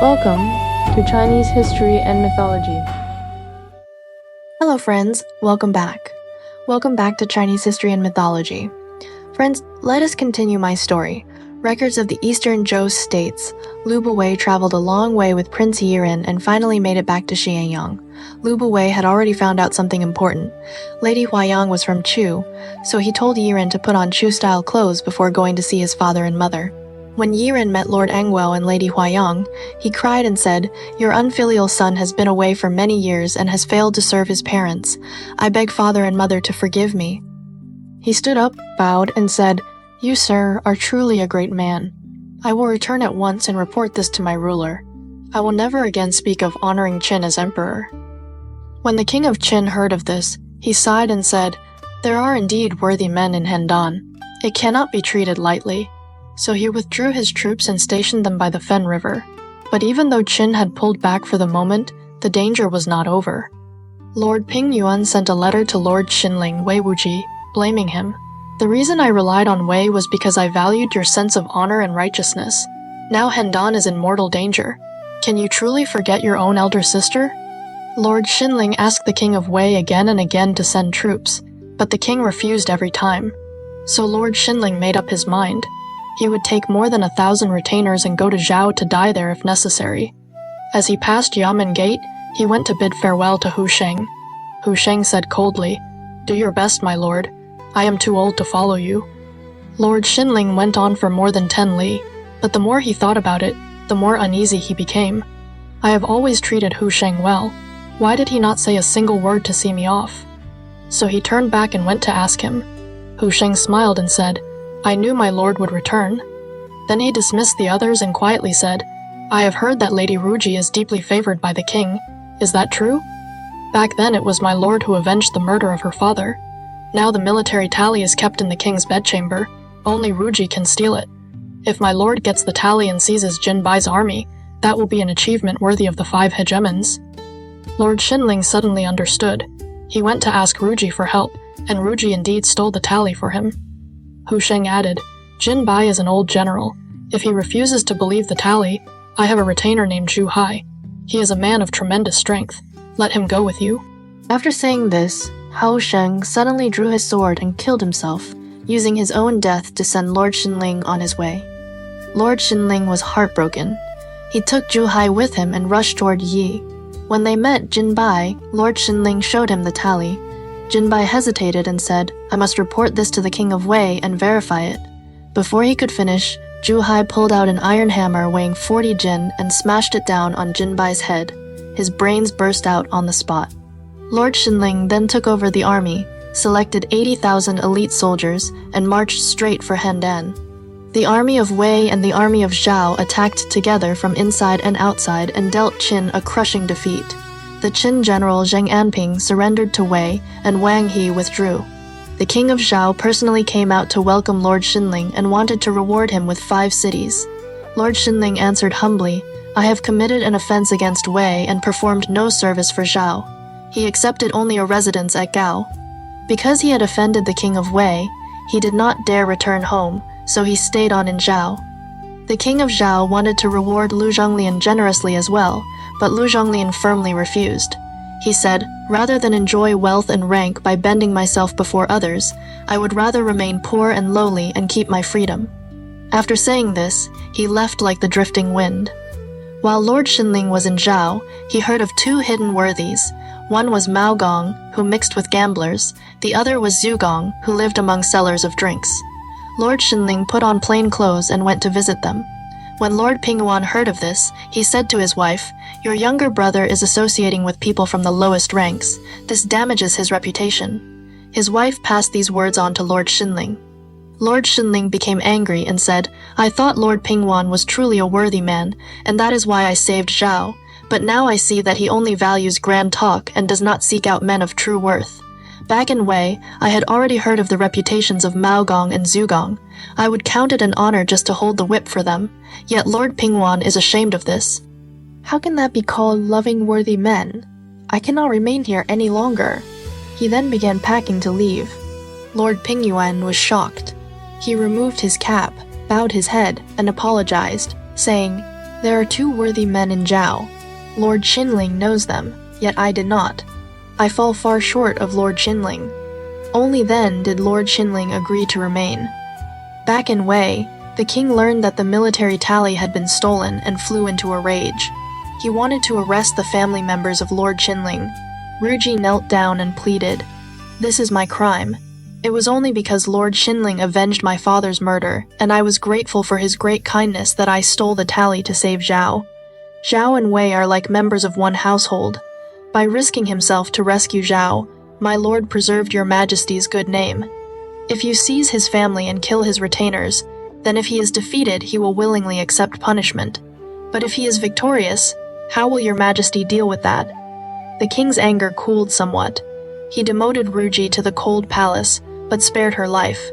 Welcome to Chinese History and Mythology. Hello friends, welcome back. Welcome back to Chinese History and Mythology. Friends, let us continue my story. Records of the eastern Zhou states, Buwei traveled a long way with Prince Yiren and finally made it back to Xianyang. Buwei had already found out something important. Lady Huayang was from Chu, so he told Yiren to put on Chu-style clothes before going to see his father and mother. When Yiren met Lord Anguo and Lady Huayang, he cried and said, "Your unfilial son has been away for many years and has failed to serve his parents. I beg father and mother to forgive me." He stood up, bowed, and said, "You, sir, are truly a great man. I will return at once and report this to my ruler. I will never again speak of honoring Qin as emperor." When the king of Qin heard of this, he sighed and said, "There are indeed worthy men in Hendan. It cannot be treated lightly." So he withdrew his troops and stationed them by the Fen River. But even though Qin had pulled back for the moment, the danger was not over. Lord Pingyuan sent a letter to Lord Xinling Wei Wuji, blaming him. "The reason I relied on Wei was because I valued your sense of honor and righteousness. Now Hendan is in mortal danger. Can you truly forget your own elder sister?" Lord Xinling asked the king of Wei again and again to send troops, but the king refused every time. So Lord Xinling made up his mind. He would take more than 1,000 retainers and go to Zhou to die there if necessary. As he passed Yamen Gate, he went to bid farewell to Huayang. Huayang said coldly, "Do your best, my lord. I am too old to follow you." Lord Xinling went on for more than 10 li, but the more he thought about it, the more uneasy he became. "I have always treated Huayang well. Why did he not say a single word to see me off?" So he turned back and went to ask him. Huayang smiled and said, "I knew my lord would return." Then he dismissed the others and quietly said, "I have heard that Lady Ruji is deeply favored by the king. Is that true? Back then it was my lord who avenged the murder of her father. Now the military tally is kept in the king's bedchamber. Only Ruji can steal it. If my lord gets the tally and seizes Jinbai's army, that will be an achievement worthy of the 5 hegemons." Lord Xinling suddenly understood. He went to ask Ruji for help, and Ruji indeed stole the tally for him. Huayang added, "Jinbai is an old general. If he refuses to believe the tally, I have a retainer named Zhu Hai. He is a man of tremendous strength. Let him go with you." After saying this, Huayang suddenly drew his sword and killed himself, using his own death to send Lord Xinling on his way. Lord Xinling was heartbroken. He took Zhu Hai with him and rushed toward Yi. When they met Jinbai, Lord Xinling showed him the tally. Jinbai hesitated and said, "I must report this to the king of Wei and verify it." Before he could finish, Zhu Hai pulled out an iron hammer weighing 40 jin and smashed it down on Jinbai's head. His brains burst out on the spot. Lord Xinling then took over the army, selected 80,000 elite soldiers, and marched straight for Hendan. The army of Wei and the army of Zhou attacked together from inside and outside and dealt Qin a crushing defeat. The Qin general Zheng Anping surrendered to Wei, and Wang He withdrew. The king of Zhou personally came out to welcome Lord Xinling and wanted to reward him with 5 cities. Lord Xinling answered humbly, "I have committed an offense against Wei and performed no service for Zhou." He accepted only a residence at Gao. Because he had offended the king of Wei, he did not dare return home, so he stayed on in Zhou. The king of Zhou wanted to reward Lu Zhonglian generously as well, but Lu Zhonglian firmly refused. He said, "Rather than enjoy wealth and rank by bending myself before others, I would rather remain poor and lowly and keep my freedom." After saying this, he left like the drifting wind. While Lord Xinling was in Zhou, he heard of 2 hidden worthies. One was Mao Gong, who mixed with gamblers. The other was Zhu Gong, who lived among sellers of drinks. Lord Xinling put on plain clothes and went to visit them. When Lord Pingyuan heard of this, he said to his wife, "Your younger brother is associating with people from the lowest ranks. This damages his reputation." His wife passed these words on to Lord Xinling. Lord Xinling became angry and said, "I thought Lord Pingyuan was truly a worthy man, and that is why I saved Zhou. But now I see that he only values grand talk and does not seek out men of true worth. Back in Wei, I had already heard of the reputations of Mao Gong and Zhu Gong. I would count it an honor just to hold the whip for them. Yet Lord Pingyuan is ashamed of this. How can that be called loving worthy men? I cannot remain here any longer." He then began packing to leave. Lord Pingyuan was shocked. He removed his cap, bowed his head, and apologized, saying, There are two worthy men in Zhou. Lord Qinling knows them, yet I did not. I fall far short of Lord Qinling. Only then did Lord Qinling agree to remain. Back in Wei, the king learned that the military tally had been stolen and flew into a rage. He wanted to arrest the family members of Lord Qinling. Ruji knelt down and pleaded, "This is my crime. It was only because Lord Qinling avenged my father's murder, and I was grateful for his great kindness that I stole the tally to save Zhou. Zhou and Wei are like members of one household. By risking himself to rescue Zhou, my lord preserved your majesty's good name. If you seize his family and kill his retainers, then if he is defeated, he will willingly accept punishment. But if he is victorious, how will your majesty deal with that?" The king's anger cooled somewhat. He demoted Ruji to the cold palace, but spared her life.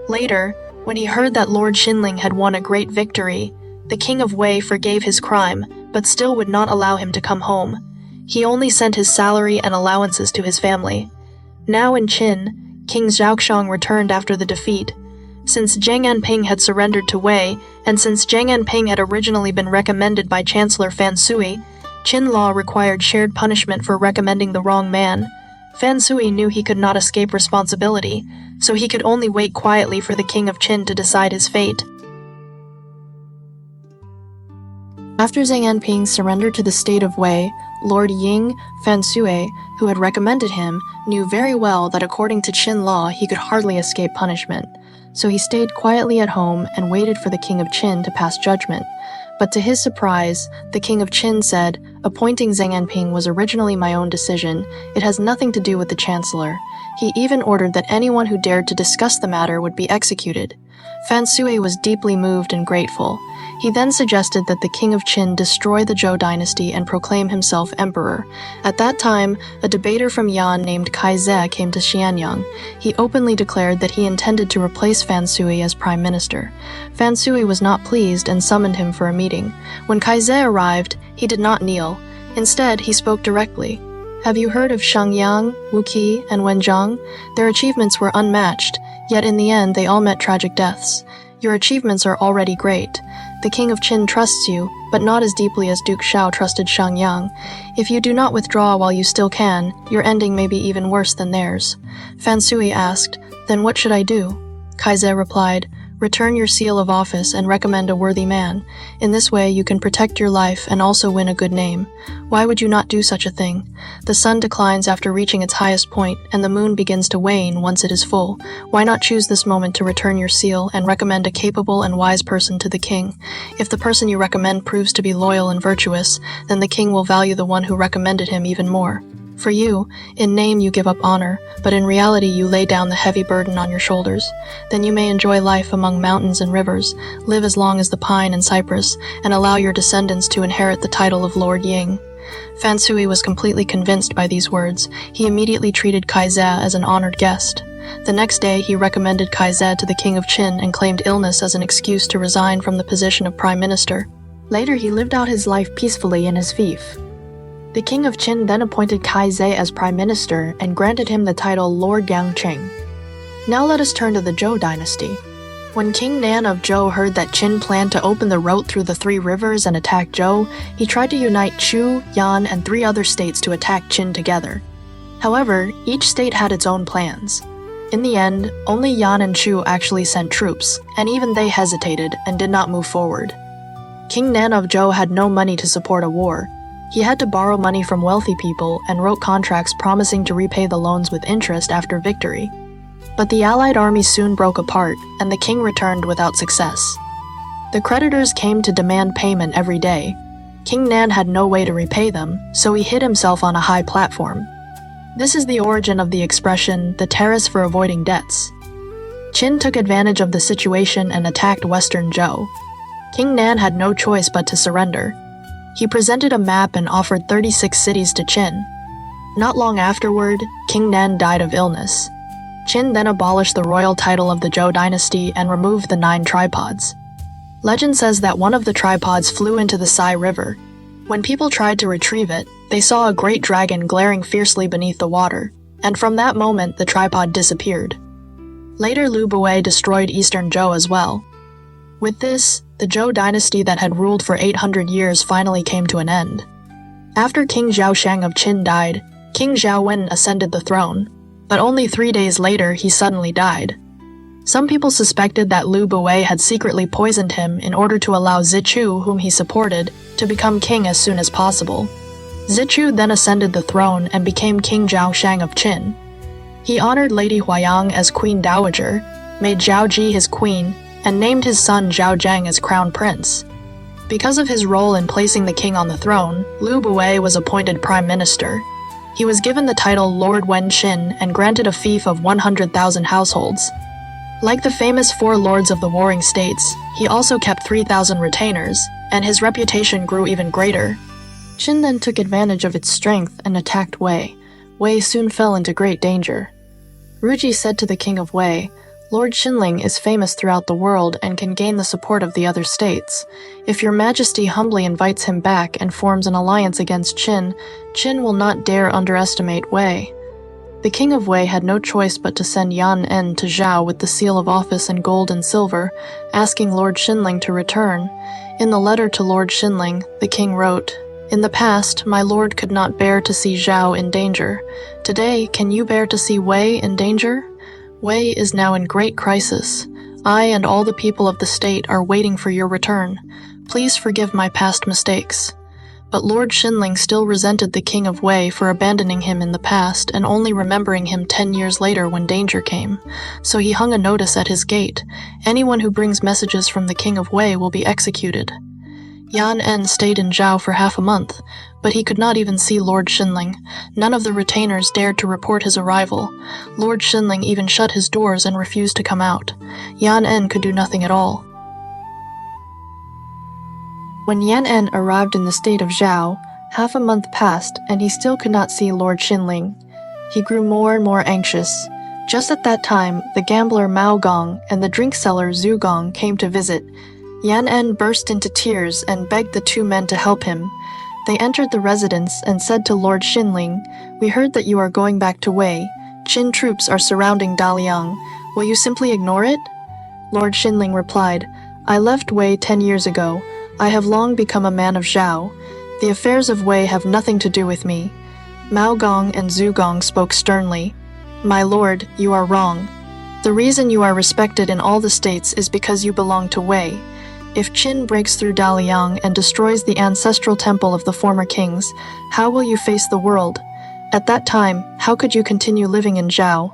Later, when he heard that Lord Qinling had won a great victory, the king of Wei forgave his crime, but still would not allow him to come home. He only sent his salary and allowances to his family. Now in Qin, King Zhaoxiang returned after the defeat. Since Zhang Anping had surrendered to Wei, and since Zhang Anping had originally been recommended by Chancellor Fan Sui, Qin law required shared punishment for recommending the wrong man. Fan Sui knew he could not escape responsibility, so he could only wait quietly for the king of Qin to decide his fate. After Zhang Anping surrendered to the state of Wei, Lord Ying, Fan Sui, who had recommended him, knew very well that according to Qin law he could hardly escape punishment, so he stayed quietly at home and waited for the king of Qin to pass judgment. But to his surprise, the king of Qin said, "Appointing Zhang Anping was originally my own decision. It has nothing to do with the chancellor." He even ordered that anyone who dared to discuss the matter would be executed. Fan Sui was deeply moved and grateful. He then suggested that the king of Qin destroy the Zhou dynasty and proclaim himself emperor. At that time, a debater from Yan named Kaize came to Xianyang. He openly declared that he intended to replace Fan Sui as prime minister. Fan Sui was not pleased and summoned him for a meeting. When Kaize arrived, he did not kneel. Instead, he spoke directly. "Have you heard of Xianyang, Wuqi, and Wenzhang? Their achievements were unmatched, yet in the end they all met tragic deaths. Your achievements are already great. The king of Qin trusts you, but not as deeply as Duke Shao trusted Xianyang. If you do not withdraw while you still can, your ending may be even worse than theirs." Fan Sui asked, "Then what should I do?" Kaize replied, "Return your seal of office and recommend a worthy man. In this way you can protect your life and also win a good name. Why would you not do such a thing? The sun declines after reaching its highest point, and the moon begins to wane once it is full. Why not choose this moment to return your seal and recommend a capable and wise person to the king? If the person you recommend proves to be loyal and virtuous, then the king will value the one who recommended him even more. For you, in name you give up honor, but in reality you lay down the heavy burden on your shoulders. Then you may enjoy life among mountains and rivers, live as long as the pine and cypress, and allow your descendants to inherit the title of Lord Ying." Fan Sui was completely convinced by these words. He immediately treated Kaize as an honored guest. The next day he recommended Kaize to the king of Qin and claimed illness as an excuse to resign from the position of prime minister. Later he lived out his life peacefully in his fief. The king of Qin then appointed Kaize as prime minister and granted him the title Lord Yangqing. Now let us turn to the Zhou dynasty. When King Nan of Zhou heard that Qin planned to open the route through the three rivers and attack Zhou, he tried to unite Chu, Yan, and 3 other states to attack Qin together. However, each state had its own plans. In the end, only Yan and Chu actually sent troops, and even they hesitated and did not move forward. King Nan of Zhou had no money to support a war. He had to borrow money from wealthy people and wrote contracts promising to repay the loans with interest after victory. But the allied army soon broke apart, and the king returned without success. The creditors came to demand payment every day. King Nan had no way to repay them, so he hid himself on a high platform. This is the origin of the expression, the terrace for avoiding debts. Qin took advantage of the situation and attacked western Zhou. King Nan had no choice but to surrender. He presented a map and offered 36 cities to Qin. Not long afterward, King Nan died of illness. Qin then abolished the royal title of the Zhou dynasty and removed the 9 tripods. Legend says that one of the tripods flew into the Sai River. When people tried to retrieve it, they saw a great dragon glaring fiercely beneath the water, and from that moment the tripod disappeared. Later Buwei destroyed eastern Zhou as well. With this, The Zhou dynasty that had ruled for 800 years finally came to an end. After King Zhao of Qin died, King Zhao Wen ascended the throne, but only 3 days later he suddenly died. Some people suspected that Buwei had secretly poisoned him in order to allow Chu, whom he supported, to become king as soon as possible. Chu then ascended the throne and became King Zhao of Qin. He honored Lady Huayang as Queen Dowager, made Zhao Ji his queen, and named his son Zhao Zhang as crown prince. Because of his role in placing the king on the throne, Buwei was appointed prime minister. He was given the title Lord Wen Qin and granted a fief of 100,000 households. Like the famous 4 lords of the warring states, he also kept 3,000 retainers, and his reputation grew even greater. Qin then took advantage of its strength and attacked Wei. Wei soon fell into great danger. Ruji said to the king of Wei, "Lord Xinling is famous throughout the world and can gain the support of the other states. If your majesty humbly invites him back and forms an alliance against Qin, Qin will not dare underestimate Wei." The king of Wei had no choice but to send Yan to Zhao with the seal of office in gold and silver, asking Lord Xinling to return. In the letter to Lord Xinling, the king wrote, "In the past, my lord could not bear to see Zhao in danger. Today, can you bear to see Wei in danger? Wei is now in great crisis. I and all the people of the state are waiting for your return. Please forgive my past mistakes." But Lord Xinling still resented the king of Wei for abandoning him in the past and only remembering him 10 years later when danger came. So he hung a notice at his gate. Anyone who brings messages from the king of Wei will be executed. Yan stayed in Zhao for half a month, but he could not even see Lord Xinling. None of the retainers dared to report his arrival. Lord Xinling even shut his doors and refused to come out. Yan could do nothing at all. When Yan arrived in the state of Zhao, half a month passed and he still could not see Lord Xinling. He grew more and more anxious. Just at that time, the gambler Mao Gong and the drink seller Zhu Gong came to visit. Yan burst into tears and begged the 2 men to help him. They entered the residence and said to Lord Xinling, "We heard that you are going back to Wei. Qin troops are surrounding Daliang. Will you simply ignore it?" Lord Xinling replied, "I left Wei 10 years ago. I have long become a man of Zhao. The affairs of Wei have nothing to do with me." Mao Gong and Zhu Gong spoke sternly. "My lord, you are wrong. The reason you are respected in all the states is because you belong to Wei. If Qin breaks through Daliang and destroys the ancestral temple of the former kings, how will you face the world? At that time, how could you continue living in Zhao?"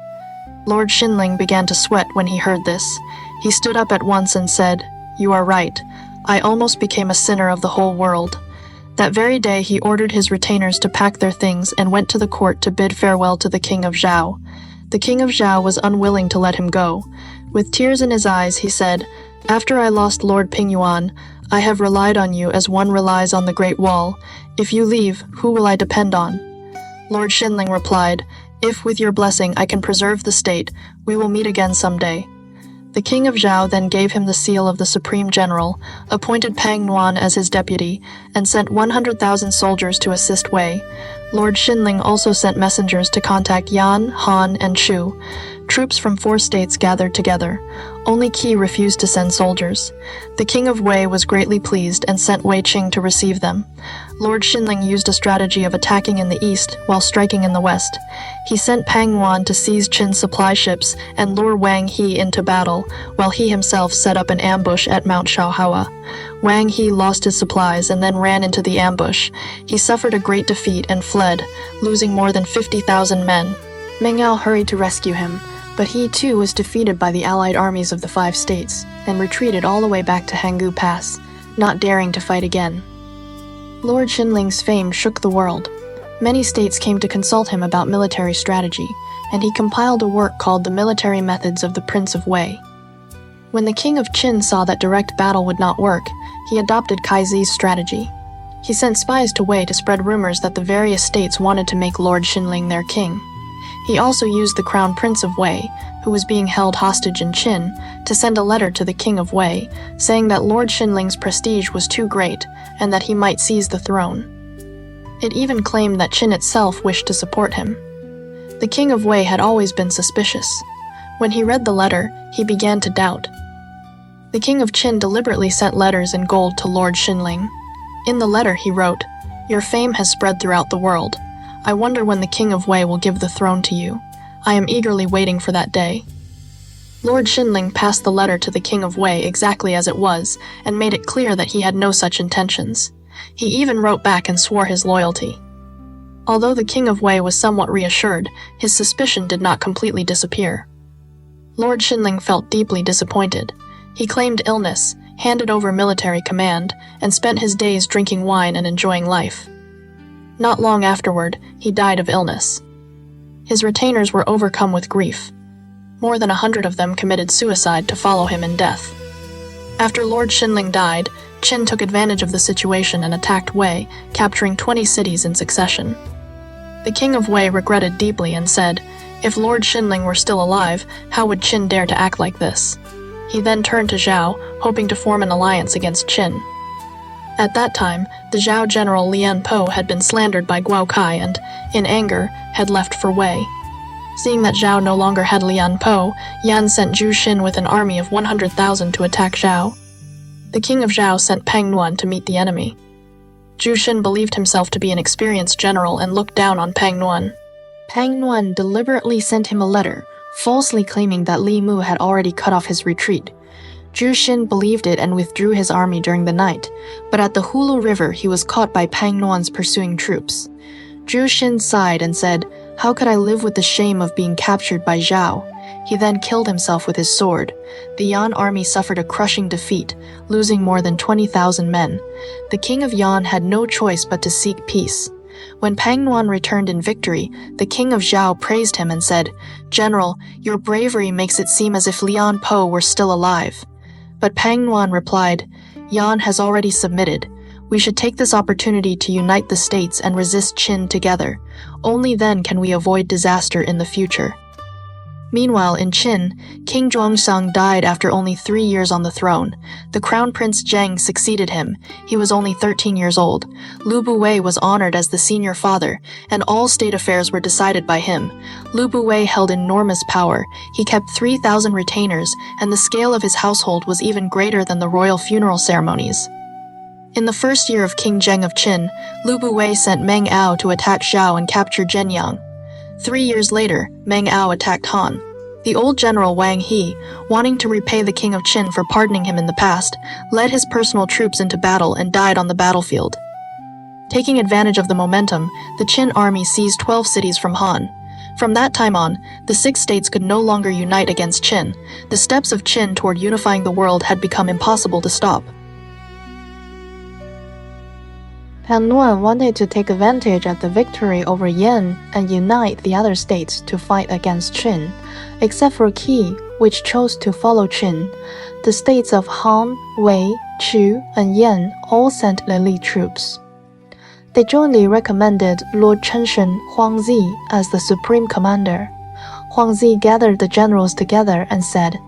Lord Xinling began to sweat when he heard this. He stood up at once and said, "You are right. I almost became a sinner of the whole world." That very day he ordered his retainers to pack their things and went to the court to bid farewell to the king of Zhao. The king of Zhao was unwilling to let him go. With tears in his eyes, he said, "After I lost Lord Pingyuan, I have relied on you as one relies on the Great Wall. If you leave, who will I depend on?" Lord Xinling replied, "If with your blessing I can preserve the state, we will meet again someday." The king of Zhao then gave him the seal of the Supreme General, appointed Pang Nuan as his deputy, and sent 100,000 soldiers to assist Wei. Lord Xinling also sent messengers to contact Yan, Han, and Chu. Troops from 4 states gathered together. Only Qi refused to send soldiers. The king of Wei was greatly pleased and sent Wei Qing to receive them. Lord Xinling used a strategy of attacking in the east while striking in the west. He sent Pang Nuan to seize Qin's supply ships and lure Wang He into battle, while he himself set up an ambush at Mount Shaohua. Wang He lost his supplies and then ran into the ambush. He suffered a great defeat and fled, losing more than 50,000 men. Meng Ao hurried to rescue him, but he too was defeated by the allied armies of the 5 states and retreated all the way back to Hangu Pass, not daring to fight again. Lord Xinling's fame shook the world. Many states came to consult him about military strategy, and he compiled a work called The Military Methods of the Prince of Wei. When the king of Qin saw that direct battle would not work, he adopted Kaizi's strategy. He sent spies to Wei to spread rumors that the various states wanted to make Lord Xinling their king. He also used the crown prince of Wei, who was being held hostage in Qin, to send a letter to the king of Wei, saying that Lord Xinling's prestige was too great and that he might seize the throne. It even claimed that Qin itself wished to support him. The king of Wei had always been suspicious. When he read the letter, he began to doubt. The king of Qin deliberately sent letters in gold to Lord Xinling. In the letter he wrote, "Your fame has spread throughout the world. I wonder when the king of Wei will give the throne to you. I am eagerly waiting for that day." Lord Xinling passed the letter to the king of Wei exactly as it was and made it clear that he had no such intentions. He even wrote back and swore his loyalty. Although the king of Wei was somewhat reassured, his suspicion did not completely disappear. Lord Xinling felt deeply disappointed. He claimed illness, handed over military command, and spent his days drinking wine and enjoying life. Not long afterward, he died of illness. His retainers were overcome with grief. More than 100 of them committed suicide to follow him in death. After Lord Xinling died, Qin took advantage of the situation and attacked Wei, capturing 20 cities in succession. The king of Wei regretted deeply and said, if Lord Xinling were still alive, how would Qin dare to act like this? He then turned to Zhou, hoping to form an alliance against Qin. At that time, the Zhou general Lian Po had been slandered by Guo Kai and, in anger, had left for Wei. Seeing that Zhou no longer had Lian Po, Yan sent Zhu Xin with an army of 100,000 to attack Zhou. The king of Zhou sent Pang Nuan to meet the enemy. Zhu Xin believed himself to be an experienced general and looked down on Pang Nuan. Pang Nuan deliberately sent him a letter, falsely claiming that Li Mu had already cut off his retreat. Zhu Xin believed it and withdrew his army during the night, but at the Hulu River he was caught by Pang Nuan's pursuing troops. Zhu Xin sighed and said, "How could I live with the shame of being captured by Zhou?" He then killed himself with his sword. The Yan army suffered a crushing defeat, losing more than 20,000 men. The king of Yan had no choice but to seek peace. When Pang Nuan returned in victory, the king of Zhou praised him and said, "General, your bravery makes it seem as if Lian Po were still alive." But Pang Nuan replied, "Yan has already submitted. We should take this opportunity to unite the states and resist Qin together. Only then can we avoid disaster in the future." Meanwhile, in Qin, King Zhuangxiang died after only 3 years on the throne. The crown prince Zheng succeeded him. He was only 13 years old. Lu Buwei was honored as the senior father, and all state affairs were decided by him. Lu Buwei held enormous power. He kept 3,000 retainers, and the scale of his household was even greater than the royal funeral ceremonies. In the first year of King Zheng of Qin, Lu Buwei sent Meng Ao to attack Zhou and capture Xianyang. 3 years later, Meng Ao attacked Han. The old general Wang He, wanting to repay the king of Qin for pardoning him in the past, led his personal troops into battle and died on the battlefield. Taking advantage of the momentum, the Qin army seized 12 cities from Han. From that time on, the 6 states could no longer unite against Qin. The steps of Qin toward unifying the world had become impossible to stop. Pang Nuan wanted to take advantage of the victory over Yan and unite the other states to fight against Qin, except for Qi, which chose to follow Qin. The states of Han, Wei, Chu, and Yan all sent elite troops. They jointly recommended Lord Chenshen Huangzi as the supreme commander. Huangzi gathered the generals together and said,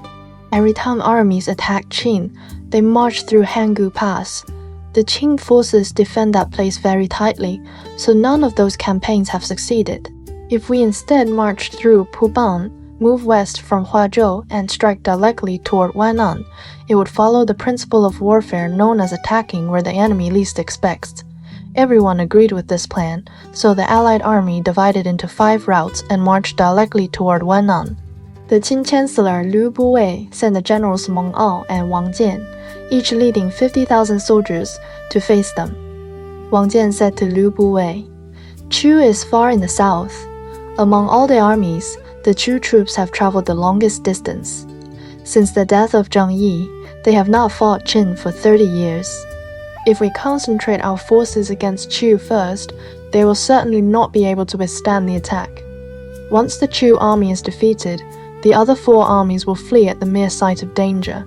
"Every time armies attack Qin, they march through Hangu Pass. The Qing forces defend that place very tightly, so none of those campaigns have succeeded. If we instead march through Pubang, move west from Huazhou, and strike directly toward Huayang, it would follow the principle of warfare known as attacking where the enemy least expects." Everyone agreed with this plan, so the allied army divided into 5 routes and marched directly toward Huayang. The Qin chancellor Lu Buwei sent the generals Meng Ao and Wang Jian, each leading 50,000 soldiers, to face them. Wang Jian said to Lu Buwei, "Chu is far in the south. Among all the armies, the Chu troops have traveled the longest distance. Since the death of Zheng Yi, they have not fought Qin for 30 years. If we concentrate our forces against Chu first, they will certainly not be able to withstand the attack. Once the Chu army is defeated, the other 4 armies will flee at the mere sight of danger."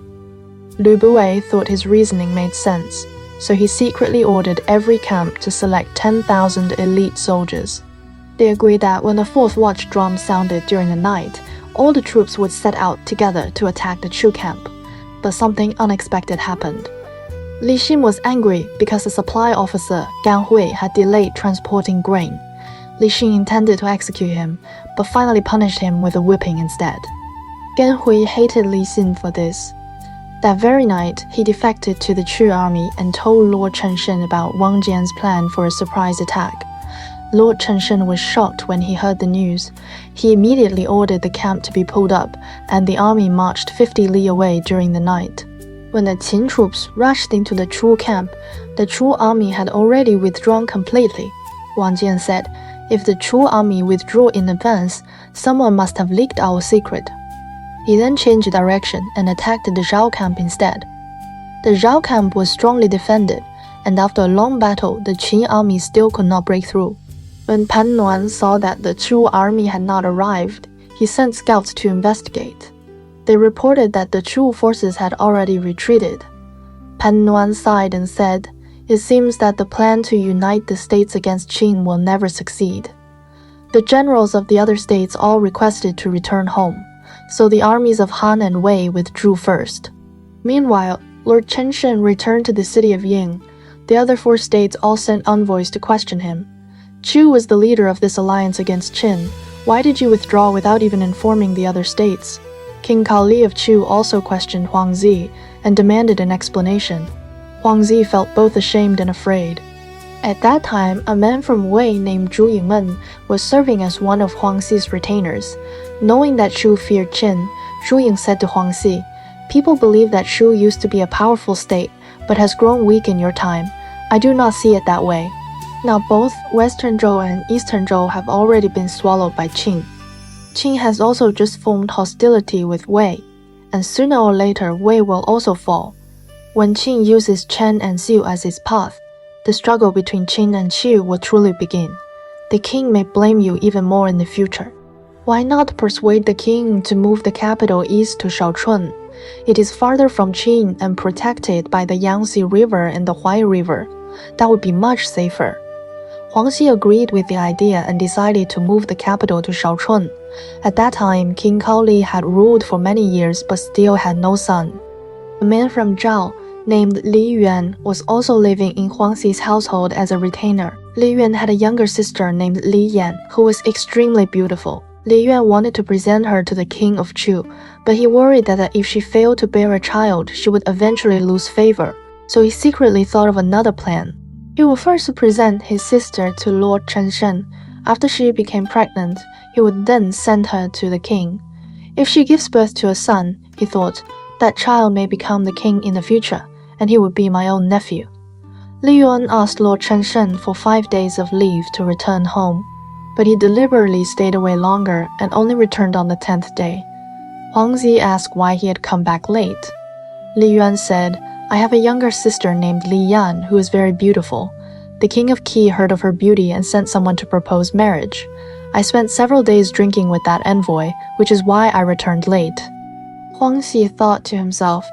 Lu Buwei thought his reasoning made sense, so he secretly ordered every camp to select 10,000 elite soldiers. They agreed that when the 4th watch drum sounded during the night, all the troops would set out together to attack the Chu camp. But something unexpected happened. Li Xin was angry because the supply officer, Gan Hui, had delayed transporting grain. Li Xin intended to execute him, but finally punished him with a whipping instead. Gan Hui hated Li Xin for this. That very night, he defected to the Chu army and told Lord Chenshen about Wang Jian's plan for a surprise attack. Lord Chenshen was shocked when he heard the news. He immediately ordered the camp to be pulled up, and the army marched 50 li away during the night. When the Qin troops rushed into the Chu camp, the Chu army had already withdrawn completely. Wang Jian said, "If the Chu army withdrew in advance, someone must have leaked our secret." He then changed direction and attacked the Zhou camp instead. The Zhou camp was strongly defended, and after a long battle, the Qin army still could not break through. When Pan Nuan saw that the Chu army had not arrived, he sent scouts to investigate. They reported that the Chu forces had already retreated. Pan Nuan sighed and said, "It seems that the plan to unite the states against Qin will never succeed." The generals of the other states all requested to return home, so the armies of Han and Wei withdrew first. Meanwhile, Lord Chenshen returned to the city of Ying. The other 4 states all sent envoys to question him. Chu was the leader of this alliance against Qin. Why did you withdraw without even informing the other states? King Kaoli of Chu also questioned Huang Zi and demanded an explanation. Huang Zi felt both ashamed and afraid. At that time, a man from Wei named Zhu Yingmen was serving as one of Huang Xi's retainers. Knowing that Chu feared Qin, Zhu Ying said to Huang Xi, "People believe that Chu used to be a powerful state, but has grown weak in your time. I do not see it that way. Now both Western Zhou and Eastern Zhou have already been swallowed by Qin. Qin has also just formed hostility with Wei, and sooner or later Wei will also fall. When Qin uses Chen and Xiu as its path, the struggle between Qin and Qiu will truly begin. The king may blame you even more in the future. Why not persuade the king to move the capital east to Shaochun? It is farther from Qin and protected by the Yangtze River and the Huai River. That would be much safer." Huang Xi agreed with the idea and decided to move the capital to Shaochun. At that time, King Kaoli had ruled for many years but still had no son. A man from Zhao named Li Yuan was also living in Huang Xi's household as a retainer. Li Yuan had a younger sister named Li Yan, who was extremely beautiful. Li Yuan wanted to present her to the king of Chu, but he worried that if she failed to bear a child, she would eventually lose favor. So he secretly thought of another plan. He would first present his sister to Lord Chenshen. After she became pregnant, he would then send her to the king. If she gives birth to a son, he thought, that child may become the king in the future, and he would be my own nephew. Li Yuan asked Lord Chenshen for 5 days of leave to return home, but he deliberately stayed away longer and only returned on the 10th day. Huang Zi asked why he had come back late. Li Yuan said, "I have a younger sister named Li Yan who is very beautiful. The king of Qi heard of her beauty and sent someone to propose marriage. I spent several days drinking with that envoy, which is why I returned late." Huang Xi thought to himself,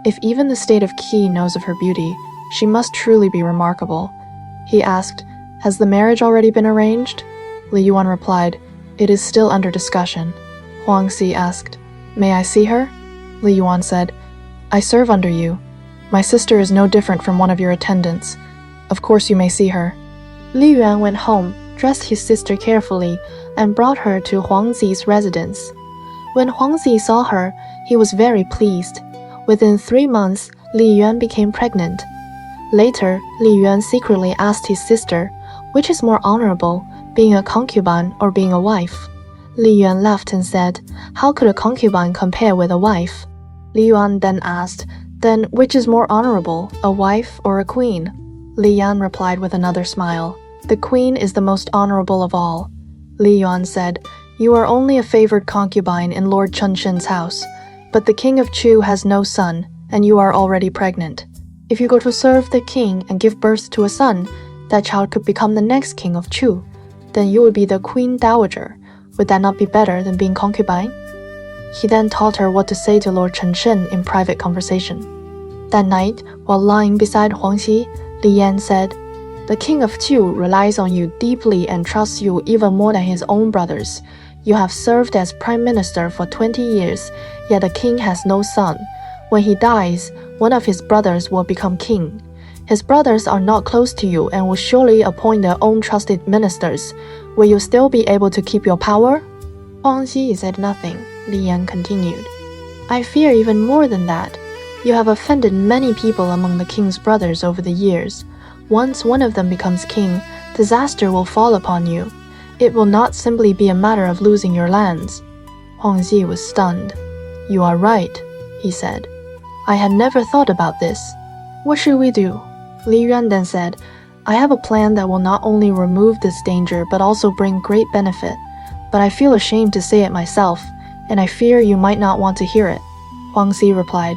if even the state of Qi knows of her beauty, she must truly be remarkable. He asked, "Has the marriage already been arranged?" Li Yuan replied, "It is still under discussion." Huang Xi asked, "May I see her?" Li Yuan said, "I serve under you. My sister is no different from one of your attendants. Of course you may see her." Li Yuan went home, dressed his sister carefully, and brought her to Huang Zi's residence. When Huang Zi saw her, he was very pleased. Within 3 months, Li Yuan became pregnant. Later, Li Yuan secretly asked his sister, which is more honorable, being a concubine or being a wife? Li Yuan laughed and said, "How could a concubine compare with a wife?" Li Yuan then asked, "Then which is more honorable, a wife or a queen?" Li Yan replied with another smile, "The queen is the most honorable of all." Li Yuan said, "You are only a favored concubine in Lord Chenshen's house, but the king of Chu has no son, and you are already pregnant. If you go to serve the king and give birth to a son, that child could become the next king of Chu. Then you would be the queen dowager. Would that not be better than being concubine?" He then taught her what to say to Lord Chenshen in private conversation. That night, while lying beside Huang Xi, Li Yan said, "The king of Chu relies on you deeply and trusts you even more than his own brothers. You have served as prime minister for 20 years, yet the king has no son. When he dies, one of his brothers will become king. His brothers are not close to you and will surely appoint their own trusted ministers. Will you still be able to keep your power?" Huang Xi said nothing. Li Yan continued, "I fear even more than that. You have offended many people among the king's brothers over the years. Once one of them becomes king, disaster will fall upon you. It will not simply be a matter of losing your lands." Huang Zi was stunned. "You are right," he said. "I had never thought about this. What should we do?" Li Yuan then said, "I have a plan that will not only remove this danger but also bring great benefit. But I feel ashamed to say it myself, and I fear you might not want to hear it." Huang Zi replied,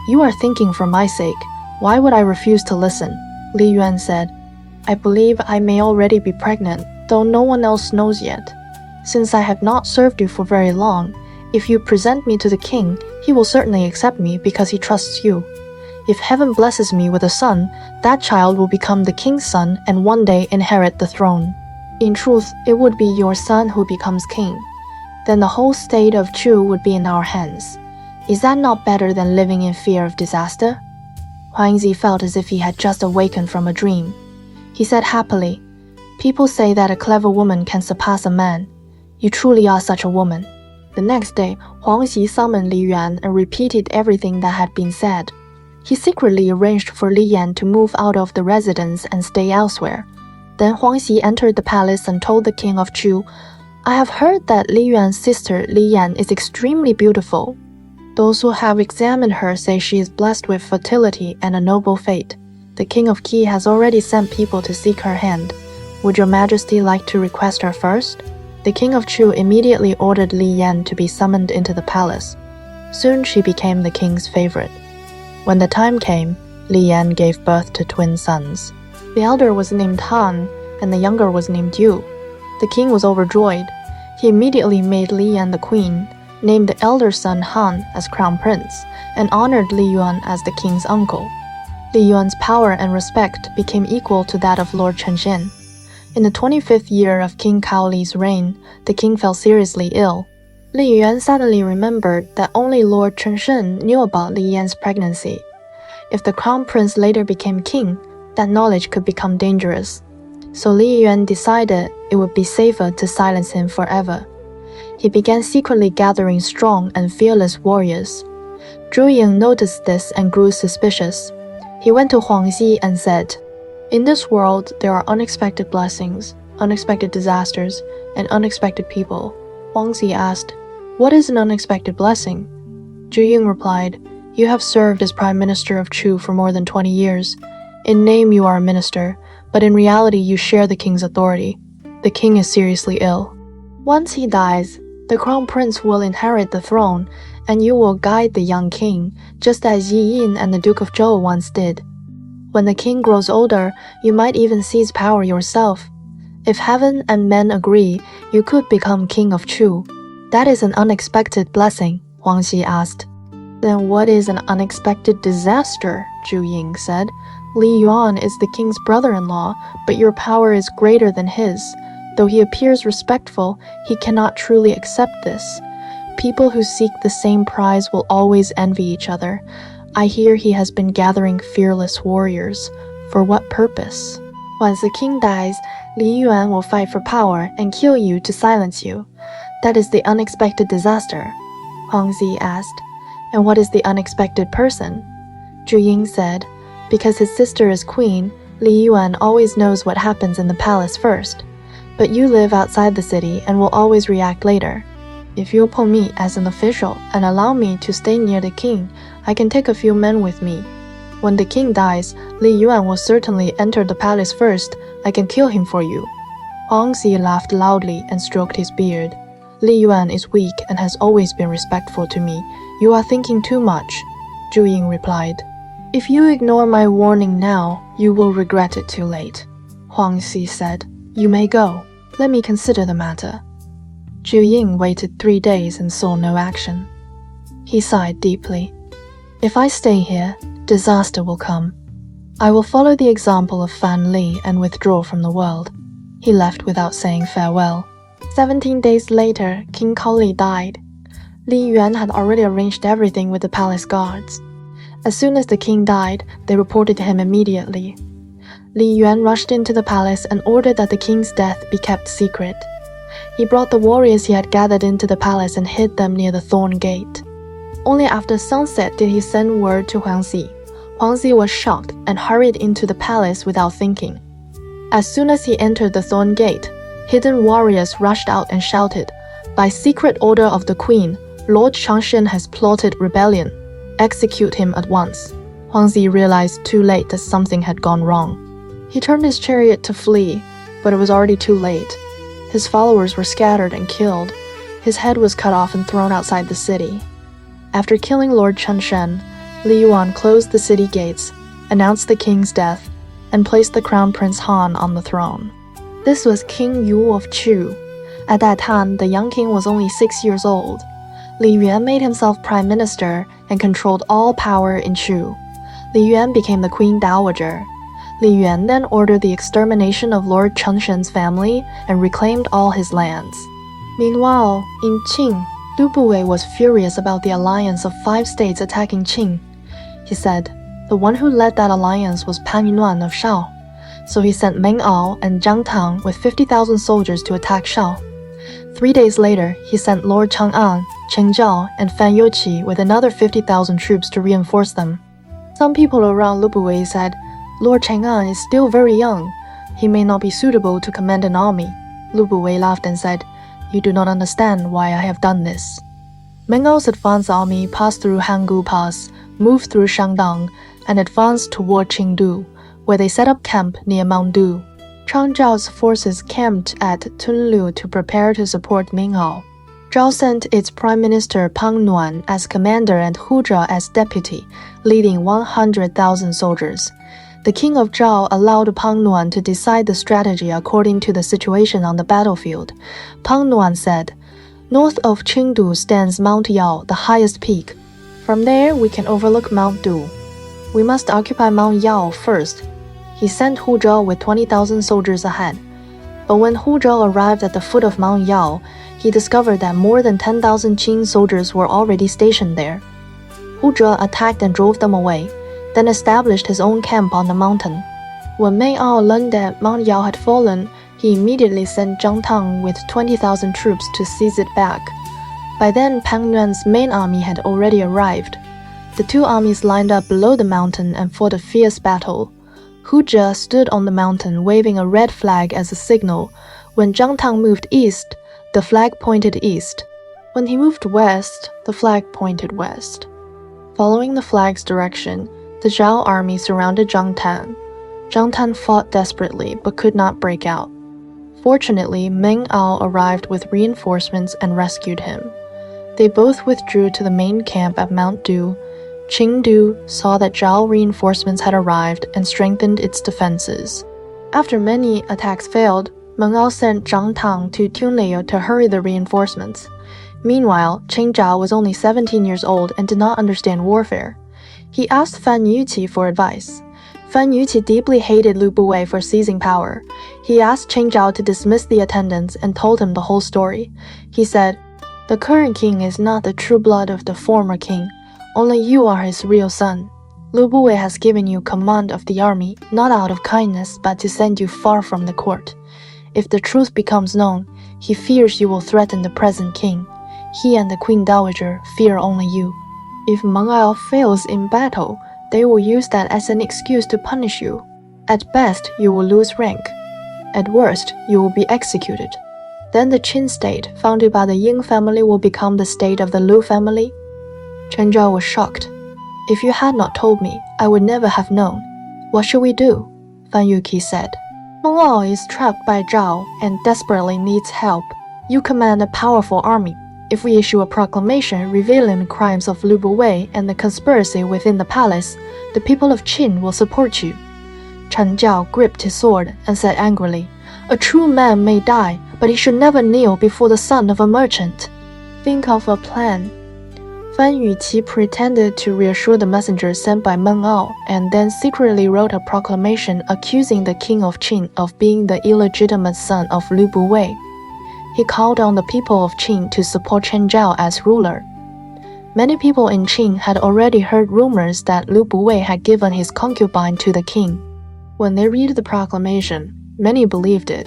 "You are thinking for my sake. Why would I refuse to listen?" Li Yuan said, "I believe I may already be pregnant, though no one else knows yet. Since I have not served you for very long, if you present me to the king, he will certainly accept me because he trusts you. If heaven blesses me with a son, that child will become the king's son and one day inherit the throne. In truth, it would be your son who becomes king. Then the whole state of Chu would be in our hands. Is that not better than living in fear of disaster?" Huang Zi felt as if he had just awakened from a dream. He said happily, "People say that a clever woman can surpass a man. You truly are such a woman." The next day, Huang Xi summoned Li Yuan and repeated everything that had been said. He secretly arranged for Li Yan to move out of the residence and stay elsewhere. Then Huang Xi entered the palace and told the king of Chu, "I have heard that Li Yuan's sister Li Yan is extremely beautiful. Those who have examined her say she is blessed with fertility and a noble fate. The king of Qi has already sent people to seek her hand. Would your majesty like to request her first?" The king of Chu immediately ordered Li Yan to be summoned into the palace. Soon she became the king's favorite. When the time came, Li Yan gave birth to twin sons. The elder was named Han, and the younger was named Yu. The king was overjoyed. He immediately made Li Yan the queen, named the elder son Han as crown prince, and honored Li Yuan as the king's uncle. Li Yuan's power and respect became equal to that of Lord Chengxian. In the 25th year of King Cao Li's reign, the king fell seriously ill. Li Yuan suddenly remembered that only Lord Chengxian knew about Li Yan's pregnancy. If the crown prince later became king, that knowledge could become dangerous. So Li Yuan decided it would be safer to silence him forever. He began secretly gathering strong and fearless warriors. Zhou noticed this and grew suspicious. He went to Huang Xi and said, "In this world, there are unexpected blessings, unexpected disasters, and unexpected people." Huang Xi asked, "What is an unexpected blessing?" Zhu replied, "You have served as Prime Minister of Chu for more than 20 years. In name you are a minister, but in reality you share the king's authority. The king is seriously ill. Once he dies, the crown prince will inherit the throne, and you will guide the young king, just as Yi Yin and the Duke of Zhou once did. When the king grows older, you might even seize power yourself. If heaven and men agree, you could become king of Chu. That is an unexpected blessing," Huang Xi asked. "Then what is an unexpected disaster?" Zhu Ying said. "Li Yuan is the king's brother-in-law, but your power is greater than his. Though he appears respectful, he cannot truly accept this. People who seek the same prize will always envy each other. I hear he has been gathering fearless warriors. For what purpose? Once the king dies, Li Yuan will fight for power and kill you to silence you. That is the unexpected disaster," Huang Zi asked. "And what is the unexpected person?" Zhu Ying said, "Because his sister is queen, Li Yuan always knows what happens in the palace first. But you live outside the city and will always react later. If you appoint me as an official and allow me to stay near the king, I can take a few men with me. When the king dies, Li Yuan will certainly enter the palace first. I can kill him for you." Huang Xi laughed loudly and stroked his beard. "Li Yuan is weak and has always been respectful to me. You are thinking too much," Zhu Ying replied. "If you ignore my warning now, you will regret it too late," Huang Xi said. "You may go. Let me consider the matter." Zhu Ying waited 3 days and saw no action. He sighed deeply. "If I stay here, disaster will come. I will follow the example of Fan Li and withdraw from the world." He left without saying farewell. 17 days later, King Cao Li died. Li Yuan had already arranged everything with the palace guards. As soon as the king died, they reported to him immediately. Li Yuan rushed into the palace and ordered that the king's death be kept secret. He brought the warriors he had gathered into the palace and hid them near the Thorn Gate. Only after sunset did he send word to Huangzi. Huangzi was shocked and hurried into the palace without thinking. As soon as he entered the Thorn Gate, hidden warriors rushed out and shouted, "By secret order of the queen, Lord Changshen has plotted rebellion. Execute him at once." Huangzi realized too late that something had gone wrong. He turned his chariot to flee, but it was already too late. His followers were scattered and killed. His head was cut off and thrown outside the city. After killing Lord Changshen, Li Yuan closed the city gates, announced the king's death, and placed the crown Prince Han on the throne. This was King Yu of Chu. At that time, the young king was only 6 years old. Li Yuan made himself prime minister and controlled all power in Chu. Li Yuan became the queen dowager. Li Yuan then ordered the extermination of Lord Changshen's family and reclaimed all his lands. Meanwhile, in Qing, Lu Buwei was furious about the alliance of 5 states attacking Qing. He said, the one who led that alliance was Pan Yunwan of Shao. So he sent Meng Ao and Zhang Tang with 50,000 soldiers to attack Shao. 3 days later, he sent Lord Chang'an, Chen Zhao, and Fan Youqi with another 50,000 troops to reinforce them. Some people around Lu Buwei said, Lord Chang'an is still very young. He may not be suitable to command an army. Lu Buwei laughed and said, "You do not understand why I have done this." Meng Ao's advance army passed through Hangu Pass, moved through Shandong, and advanced toward Qingdu, where they set up camp near Mount Du. Chang Zhao's forces camped at Tunlu to prepare to support Meng Ao. Zhao sent its prime minister Pang Nuan as commander and Hu Zhe as deputy, leading 100,000 soldiers. The king of Zhao allowed Pang Nuan to decide the strategy according to the situation on the battlefield. Pang Nuan said, "North of Qingdu stands Mount Yao, the highest peak. From there we can overlook Mount Du. We must occupy Mount Yao first." He sent Hu Zhe with 20,000 soldiers ahead. But when Hu Zhe arrived at the foot of Mount Yao, he discovered that more than 10,000 Qing soldiers were already stationed there. Hu Zhe attacked and drove them away, then established his own camp on the mountain. When Meng Ao learned that Mount Yao had fallen, he immediately sent Zhang Tang with 20,000 troops to seize it back. By then, Pang Nuan's main army had already arrived. The two armies lined up below the mountain and fought a fierce battle. Hu Zhe stood on the mountain waving a red flag as a signal. When Zhang Tang moved east, the flag pointed east. When he moved west, the flag pointed west. Following the flag's direction, the Zhao army surrounded Zhang Tan. Zhang Tan fought desperately but could not break out. Fortunately, Meng Ao arrived with reinforcements and rescued him. They both withdrew to the main camp at Mount Du. Qingdu saw that Zhao reinforcements had arrived and strengthened its defenses. After many attacks failed, Meng Ao sent Zhang Tang to Tunle to hurry the reinforcements. Meanwhile, Chen Zhao was only 17 years old and did not understand warfare. He asked Fan Youqi for advice. Fan Youqi deeply hated Lu Buwei for seizing power. He asked Chen Zhao to dismiss the attendants and told him the whole story. He said, "The current king is not the true blood of the former king. Only you are his real son. Lu Buwei has given you command of the army, not out of kindness, but to send you far from the court. If the truth becomes known, he fears you will threaten the present king. He and the queen dowager fear only you. If Meng Ao fails in battle, they will use that as an excuse to punish you. At best, you will lose rank. At worst, you will be executed. Then the Qin state, founded by the Ying family, will become the state of the Lu family." Chen Zhao was shocked. "If you had not told me, I would never have known. What should we do?" Fan Youqi said. "Meng Ao is trapped by Zhao and desperately needs help. You command a powerful army. If we issue a proclamation revealing the crimes of Lu Buwei and the conspiracy within the palace, the people of Qin will support you." Chen Zhao gripped his sword and said angrily, "A true man may die, but he should never kneel before the son of a merchant. Think of a plan." Fan Yuqi pretended to reassure the messenger sent by Meng Ao and then secretly wrote a proclamation accusing the king of Qin of being the illegitimate son of Lu Buwei. He called on the people of Qin to support Chen Zhao as ruler. Many people in Qin had already heard rumors that Lu Buwei had given his concubine to the king. When they read the proclamation, many believed it.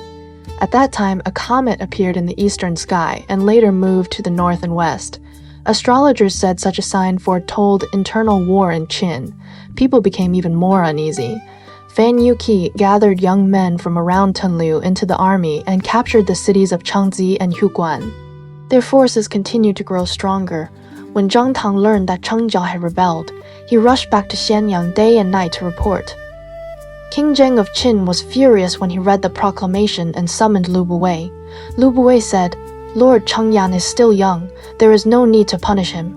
At that time, a comet appeared in the eastern sky and later moved to the north and west. Astrologers said such a sign foretold internal war in Qin. People became even more uneasy. Fan Yuqi gathered young men from around Tunliu into the army and captured the cities of Changji and Huguan. Their forces continued to grow stronger. When Zhang Tang learned that Changjiao had rebelled, he rushed back to Xianyang day and night to report. King Zheng of Qin was furious when he read the proclamation and summoned Lu Buwei. Lu Buwei said, "Lord Changyan is still young. There is no need to punish him.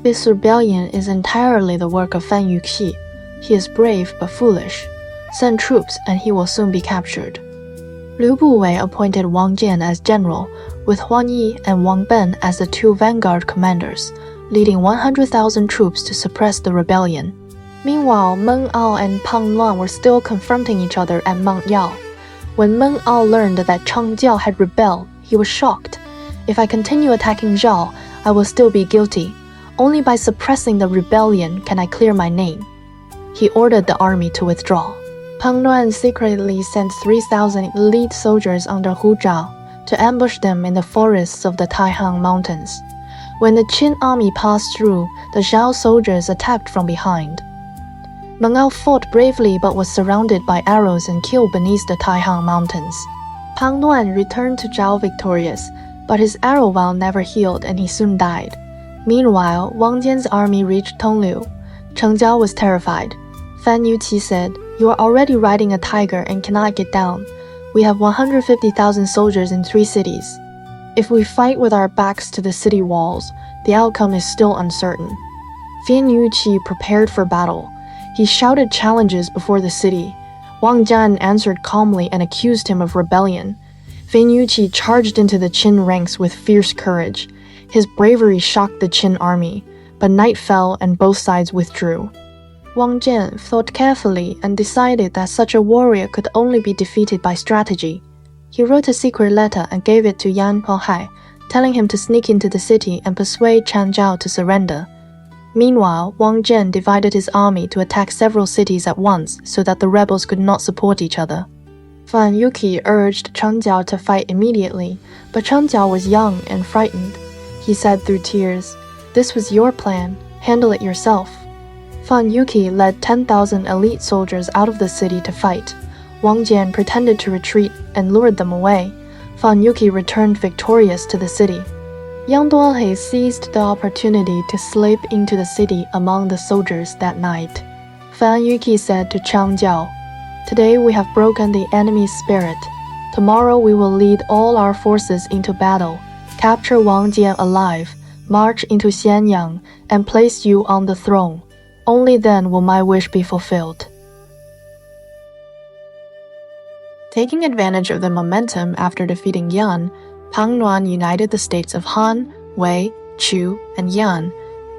This rebellion is entirely the work of Fan Yuqi. He is brave but foolish. Send troops and he will soon be captured." Lu Buwei appointed Wang Jian as general, with Huang Yi and Wang Ben as the two vanguard commanders, leading 100,000 troops to suppress the rebellion. Meanwhile, Meng Ao and Pang Luan were still confronting each other at Mount Yao. When Meng Ao learned that Chang Jiao had rebelled, he was shocked. "If I continue attacking Zhao, I will still be guilty. Only by suppressing the rebellion can I clear my name." He ordered the army to withdraw. Pang Luan secretly sent 3,000 elite soldiers under Hu Zhao to ambush them in the forests of the Taihang Mountains. When the Qin army passed through, the Zhao soldiers attacked from behind. Meng Ao fought bravely but was surrounded by arrows and killed beneath the Taihang Mountains. Pang Luan returned to Zhao victorious, but his arrow wound never healed and he soon died. Meanwhile, Wang Jian's army reached Tongliu. Cheng Jiao was terrified. Fan Yuqi said, "You are already riding a tiger and cannot get down. We have 150,000 soldiers in 3 cities. If we fight with our backs to the city walls, the outcome is still uncertain." Fan Yuqi prepared for battle. He shouted challenges before the city. Wang Jian answered calmly and accused him of rebellion. Fan Yuqi charged into the Qin ranks with fierce courage. His bravery shocked the Qin army, but night fell and both sides withdrew. Wang Jian thought carefully and decided that such a warrior could only be defeated by strategy. He wrote a secret letter and gave it to Yan Huai, telling him to sneak into the city and persuade Changjiao to surrender. Meanwhile, Wang Jian divided his army to attack several cities at once so that the rebels could not support each other. Fan Yuqi urged Changjiao to fight immediately, but Changjiao was young and frightened. He said through tears, "This was your plan. Handle it yourself." Fan Yuqi led 10,000 elite soldiers out of the city to fight. Wang Jian pretended to retreat and lured them away. Fan Yuqi returned victorious to the city. Yang Duanhe seized the opportunity to slip into the city among the soldiers that night. Fan Yuqi said to Chang Jiao, "Today we have broken the enemy's spirit. Tomorrow we will lead all our forces into battle, capture Wang Jian alive, march into Xianyang, and place you on the throne. Only then will my wish be fulfilled." Taking advantage of the momentum after defeating Yan, Pang Luan united the states of Han, Wei, Chu, and Yan.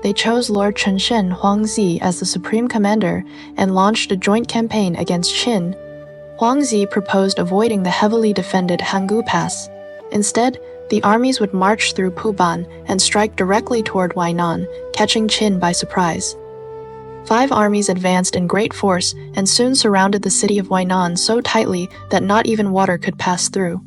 They chose Lord Chenshen Huangzi as the supreme commander and launched a joint campaign against Qin. Huangzi proposed avoiding the heavily defended Hangu Pass. Instead, the armies would march through Puban and strike directly toward Huayang, catching Qin by surprise. 5 armies advanced in great force and soon surrounded the city of Huayang so tightly that not even water could pass through.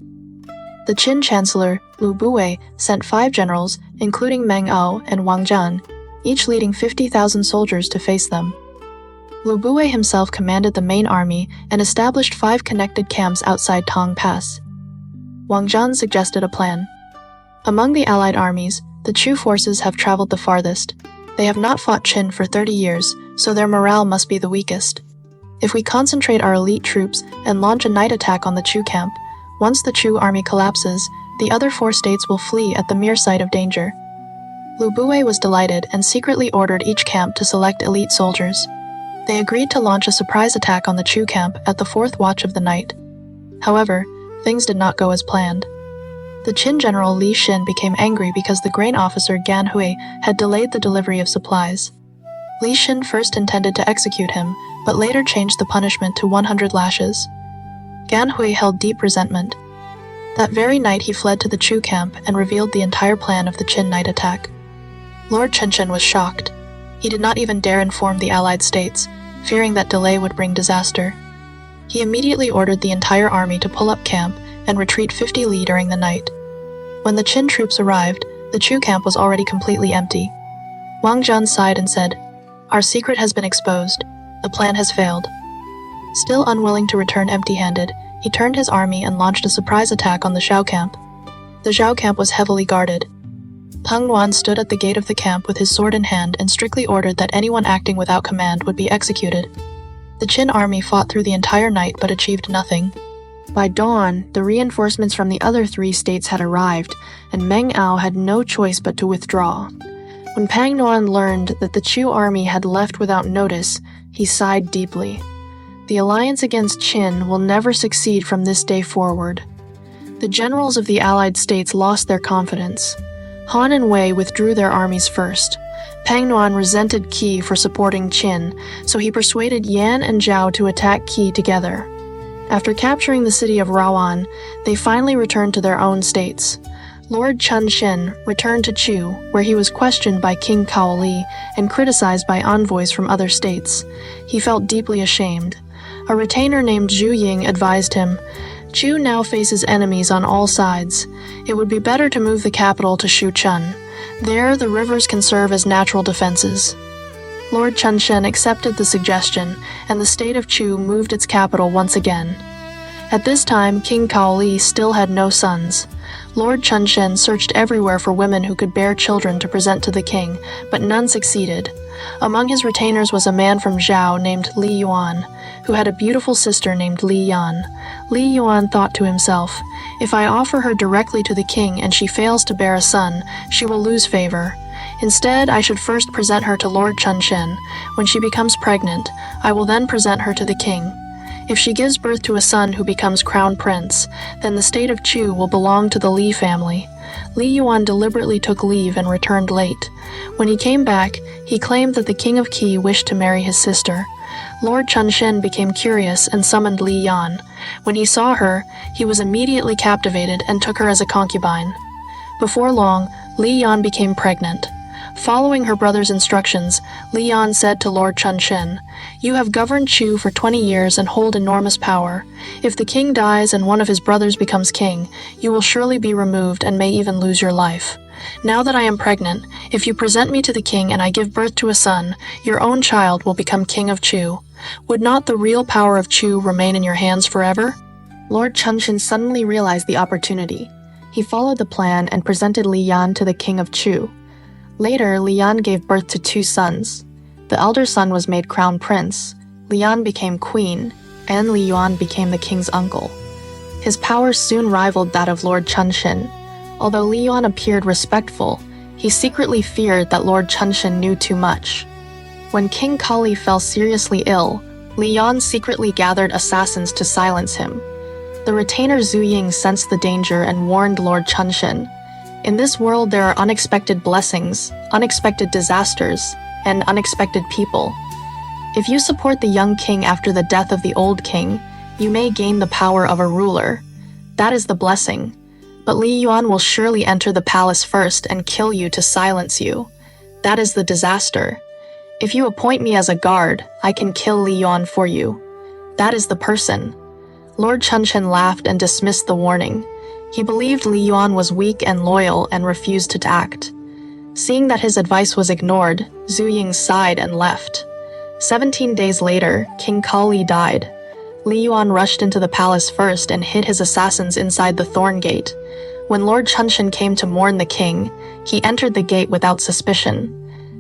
The Qin chancellor, Lu Buwei, sent 5 generals, including Meng Ao and Wang Jian, each leading 50,000 soldiers to face them. Lu Buwei himself commanded the main army and established 5 connected camps outside Tong Pass. Wang Jian suggested a plan. Among the allied armies, the Chu forces have traveled the farthest. They have not fought Qin for 30 years, so their morale must be the weakest. If we concentrate our elite troops and launch a night attack on the Chu camp, once the Chu army collapses, the other 4 states will flee at the mere sight of danger. Lu Buwei was delighted and secretly ordered each camp to select elite soldiers. They agreed to launch a surprise attack on the Chu camp at the 4th watch of the night. However, things did not go as planned. The Qin general Li Xin became angry because the grain officer Gan Hui had delayed the delivery of supplies. Li Xin first intended to execute him, but later changed the punishment to 100 lashes. Gan Hui held deep resentment. That very night he fled to the Chu camp and revealed the entire plan of the Qin night attack. Lord Chenshen was shocked. He did not even dare inform the allied states, fearing that delay would bring disaster. He immediately ordered the entire army to pull up camp and retreat 50 li during the night. When the Qin troops arrived, The Chu camp was already completely empty. Wang Zhan sighed and said, "Our secret has been exposed. The plan has failed." Still unwilling to return empty-handed, he turned his army and launched a surprise attack on the Zhou camp. The Zhou camp was heavily guarded. Peng Nuan stood at the gate of the camp with his sword in hand and strictly ordered that anyone acting without command would be executed. The Qin army fought through the entire night but achieved nothing. By dawn, the reinforcements from the other 3 states had arrived, and Meng Ao had no choice but to withdraw. When Peng Nuan learned that the Chu army had left without notice, he sighed deeply. The alliance against Qin will never succeed from this day forward. The generals of the allied states lost their confidence. Han and Wei withdrew their armies first. Peng Nuan resented Qi for supporting Qin, so he persuaded Yan and Zhou to attack Qi together. After capturing the city of Rawan, they finally returned to their own states. Lord Chun-shen returned to Chu, where he was questioned by King Kaoli and criticized by envoys from other states. He felt deeply ashamed. A retainer named Zhu Ying advised him, "Chu now faces enemies on all sides. It would be better to move the capital to Shuchun. There, the rivers can serve as natural defenses." Lord Chun-shen accepted the suggestion, and the state of Chu moved its capital once again. At this time, King Kaoli still had no sons. Lord Chun-shen searched everywhere for women who could bear children to present to the king, but none succeeded. Among his retainers was a man from Zhou named Li Yuan, who had a beautiful sister named Li Yan. Li Yuan thought to himself, "If I offer her directly to the king and she fails to bear a son, she will lose favor. Instead, I should first present her to Lord Chun-shen. When she becomes pregnant, I will then present her to the king. If she gives birth to a son who becomes crown prince, then the state of Chu will belong to the Li family." Li Yuan deliberately took leave and returned late. When he came back, he claimed that the king of Qi wished to marry his sister. Lord Chun-shen became curious and summoned Li Yan. When he saw her, he was immediately captivated and took her as a concubine. Before long, Li Yan became pregnant. Following her brother's instructions, Li Yan said to Lord Chun-shen, "You have governed Chu for 20 years and hold enormous power. If the king dies and one of his brothers becomes king, you will surely be removed and may even lose your life. Now that I am pregnant, if you present me to the king and I give birth to a son, your own child will become king of Chu. Would not the real power of Chu remain in your hands forever?" Lord Chun-shen suddenly realized the opportunity. He followed the plan and presented Li Yan to the king of Chu. Later, Li Yan gave birth to 2 sons. The elder son was made crown prince, Li Yan became queen, and Li Yuan became the king's uncle. His power soon rivaled that of Lord Chun-shen. Although Li Yuan appeared respectful, he secretly feared that Lord Chun-shen knew too much. When King Kali fell seriously ill, Li Yuan secretly gathered assassins to silence him. The retainer Zhu Ying sensed the danger and warned Lord Chun-shen. In this world there are unexpected blessings, unexpected disasters, and unexpected people. If you support the young king after the death of the old king, you may gain the power of a ruler. That is the blessing. But Li Yuan will surely enter the palace first and kill you to silence you. That is the disaster. If you appoint me as a guard, I can kill Li Yuan for you. That is the person." Lord Chun-shen laughed and dismissed the warning. He believed Li Yuan was weak and loyal and refused to act. Seeing that his advice was ignored, Zhu Ying sighed and left. 17 days later, King Kali died. Li Yuan rushed into the palace first and hid his assassins inside the Thorn Gate. When Lord Chun-shen came to mourn the king, he entered the gate without suspicion.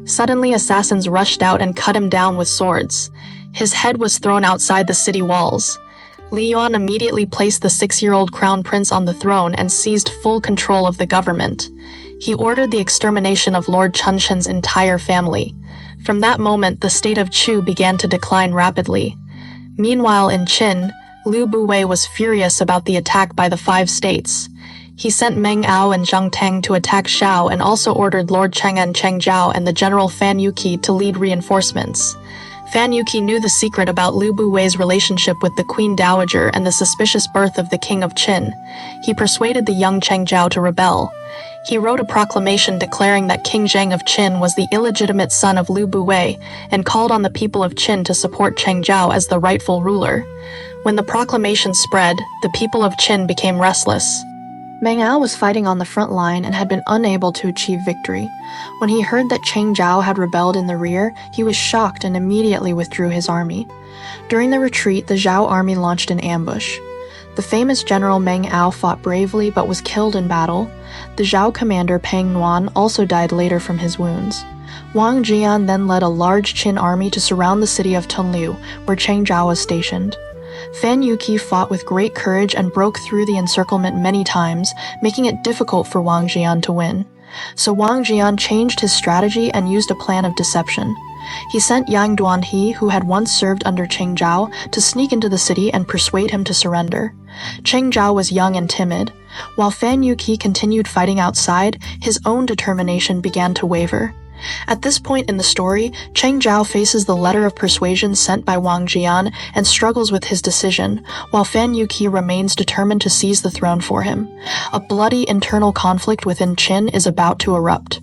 Suddenly, assassins rushed out and cut him down with swords. His head was thrown outside the city walls. Li Yuan immediately placed the 6-year-old crown prince on the throne and seized full control of the government. He ordered the extermination of Lord Chun-shen's entire family. From that moment, the state of Chu began to decline rapidly. Meanwhile, in Qin, Liu Buwei was furious about the attack by the 5 states. He sent Meng Ao and Zhang Teng to attack Shao and also ordered Lord Chang'an Cheng Zhao and the general Fan Yuqi to lead reinforcements. Fan Yuqi knew the secret about Liu Buwei's relationship with the Queen Dowager and the suspicious birth of the King of Qin. He persuaded the young Cheng Zhao to rebel. He wrote a proclamation declaring that King Zheng of Qin was the illegitimate son of Liu Buwei and called on the people of Qin to support Cheng Zhao as the rightful ruler. When the proclamation spread, the people of Qin became restless. Meng Ao was fighting on the front line and had been unable to achieve victory. When he heard that Cheng Zhao had rebelled in the rear, he was shocked and immediately withdrew his army. During the retreat, the Zhao army launched an ambush. The famous general Meng Ao fought bravely but was killed in battle. The Zhao commander Pang Nuan also died later from his wounds. Wang Jian then led a large Qin army to surround the city of Tunliu, where Cheng Zhao was stationed. Fan Yuqi fought with great courage and broke through the encirclement many times, making it difficult for Wang Jian to win. So Wang Jian changed his strategy and used a plan of deception. He sent Yang Duanhe, who had once served under Cheng Zhao, to sneak into the city and persuade him to surrender. Cheng Zhao was young and timid. While Fan Yuqi continued fighting outside, his own determination began to waver. At this point in the story, Cheng Zhao faces the letter of persuasion sent by Wang Jian and struggles with his decision, while Fan Yuqi remains determined to seize the throne for him. A bloody internal conflict within Qin is about to erupt.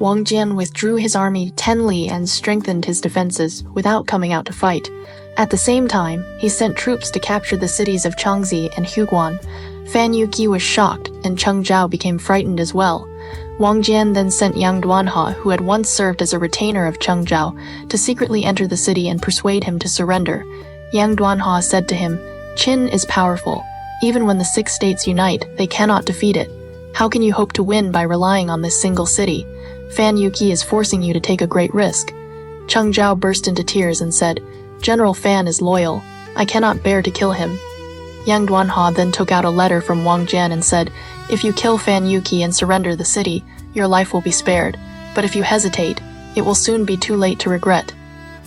Wang Jian withdrew his army 10 li and strengthened his defenses without coming out to fight. At the same time, he sent troops to capture the cities of Changzi and Huguan. Fan Yuqi was shocked, and Cheng Zhao became frightened as well. Wang Jian then sent Yang Duanhe, who had once served as a retainer of Cheng Zhao, to secretly enter the city and persuade him to surrender. Yang Duanhe said to him, "Qin is powerful. Even when the 6 states unite, they cannot defeat it. How can you hope to win by relying on this single city? Fan Yuqi is forcing you to take a great risk." Cheng Zhao burst into tears and said, "General Fan is loyal. I cannot bear to kill him." Yang Duanhe then took out a letter from Wang Jian and said, "If you kill Fan Yuqi and surrender the city, your life will be spared. But if you hesitate, it will soon be too late to regret."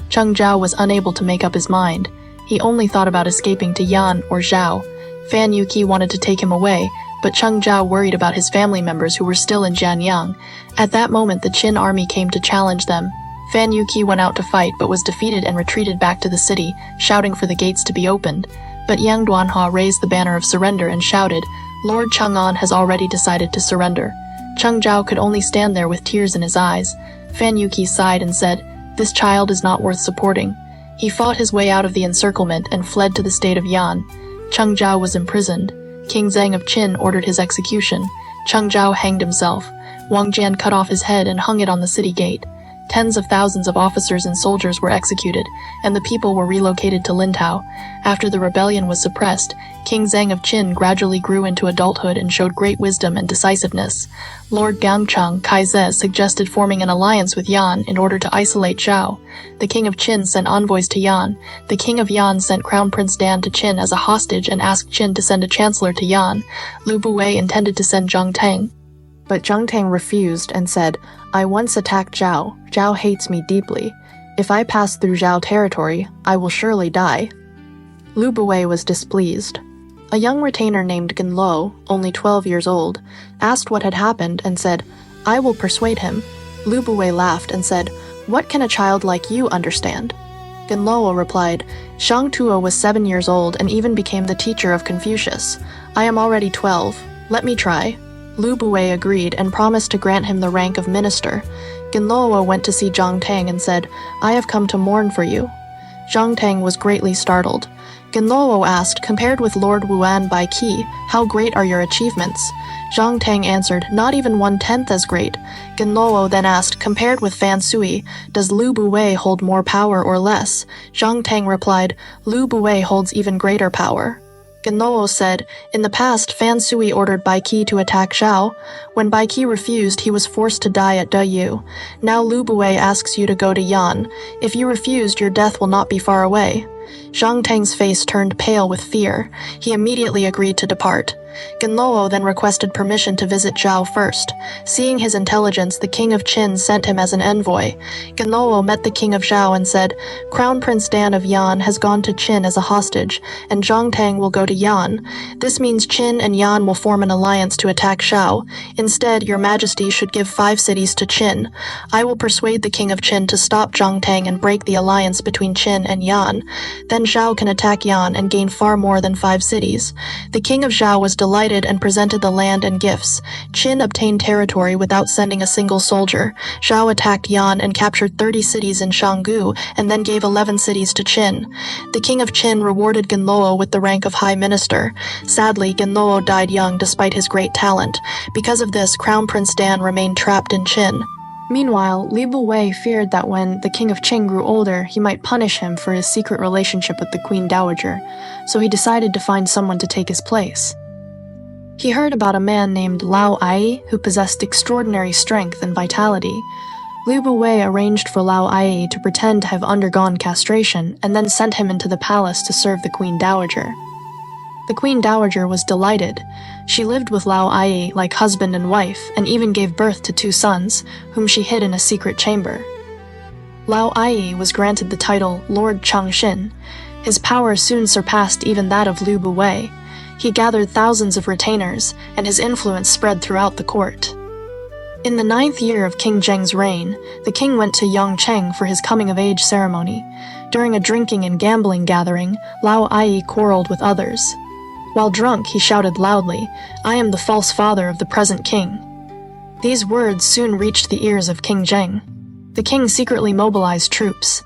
Cheng Zhao was unable to make up his mind. He only thought about escaping to Yan or Zhao. Fan Yuqi wanted to take him away, but Cheng Zhao worried about his family members who were still in Xianyang. At that moment, the Qin army came to challenge them. Fan Yuqi went out to fight but was defeated and retreated back to the city, shouting for the gates to be opened. But Yang Duanhe raised the banner of surrender and shouted, "Lord Chang'an has already decided to surrender." Cheng Zhao could only stand there with tears in his eyes. Fan Yuqi sighed and said, "This child is not worth supporting." He fought his way out of the encirclement and fled to the state of Yan. Cheng Zhao was imprisoned. King Zhang of Qin ordered his execution. Cheng Zhao hanged himself. Wang Jian cut off his head and hung it on the city gate. Tens of thousands of officers and soldiers were executed, and the people were relocated to Lintao. After the rebellion was suppressed, King Zhang of Qin gradually grew into adulthood and showed great wisdom and decisiveness. Lord Gangchang Kaize suggested forming an alliance with Yan in order to isolate Zhao. The king of Qin sent envoys to Yan. The king of Yan sent Crown Prince Dan to Qin as a hostage and asked Qin to send a chancellor to Yan. Buwei intended to send Zhang Tang, but Zhang Tang refused and said, "I once attacked Zhao. Zhao hates me deeply. If I pass through Zhao territory, I will surely die." Buwei was displeased. A young retainer named Genlo, only 12 years old, asked what had happened and said, "I will persuade him." Buwei laughed and said, "What can a child like you understand?" Genlo replied, "Shang Tuo was 7 years old and even became the teacher of Confucius. I am already 12. Let me try." Buwei agreed and promised to grant him the rank of minister. Genlo went to see Zhang Tang and said, "I have come to mourn for you." Zhang Tang was greatly startled. Genlo asked, "Compared with Lord Wuan Bai Qi, how great are your achievements?" Zhang Tang answered, "Not even 1/10 as great." Genlo then asked, "Compared with Fan Sui, does Buwei hold more power or less?" Zhang Tang replied, "Buwei holds even greater power." Genlo said, "In the past, Fan Sui ordered Bai Qi to attack Zhao. When Bai Qi refused, he was forced to die at Deyu. Now Buwei asks you to go to Yan. If you refused, your death will not be far away." Zhang Tang's face turned pale with fear. He immediately agreed to depart. Genlo then requested permission to visit Zhao first. Seeing his intelligence, the king of Qin sent him as an envoy. Genlo met the king of Zhao and said, "Crown Prince Dan of Yan has gone to Qin as a hostage, and Zhang Tang will go to Yan. This means Qin and Yan will form an alliance to attack Zhao. Instead, your majesty should give 5 cities to Qin. I will persuade the king of Qin to stop Zhang Tang and break the alliance between Qin and Yan. Then Zhao can attack Yan and gain far more than 5 cities." The king of Zhao was delighted and presented the land and gifts. Qin obtained territory without sending a single soldier. Zhou attacked Yan and captured 30 cities in Shanggu and then gave 11 cities to Qin. The king of Qin rewarded Genluo with the rank of high minister. Sadly, Genluo died young despite his great talent. Because of this, Crown Prince Dan remained trapped in Qin. Meanwhile, Li Buwei feared that when the king of Qin grew older, he might punish him for his secret relationship with the Queen Dowager, so he decided to find someone to take his place. He heard about a man named Lao Ai who possessed extraordinary strength and vitality. Li Buwei arranged for Lao Ai to pretend to have undergone castration and then sent him into the palace to serve the Queen Dowager. The Queen Dowager was delighted. She lived with Lao Ai like husband and wife, and even gave birth to 2 sons, whom she hid in a secret chamber. Lao Ai was granted the title Lord Changxin. His power soon surpassed even that of Li Buwei. He gathered thousands of retainers, and his influence spread throughout the court. In the 9th year of King Zheng's reign, the king went to Yangcheng for his coming-of-age ceremony. During a drinking and gambling gathering, Lao Ai quarreled with others. While drunk, he shouted loudly, "I am the false father of the present king." These words soon reached the ears of King Zheng. The king secretly mobilized troops.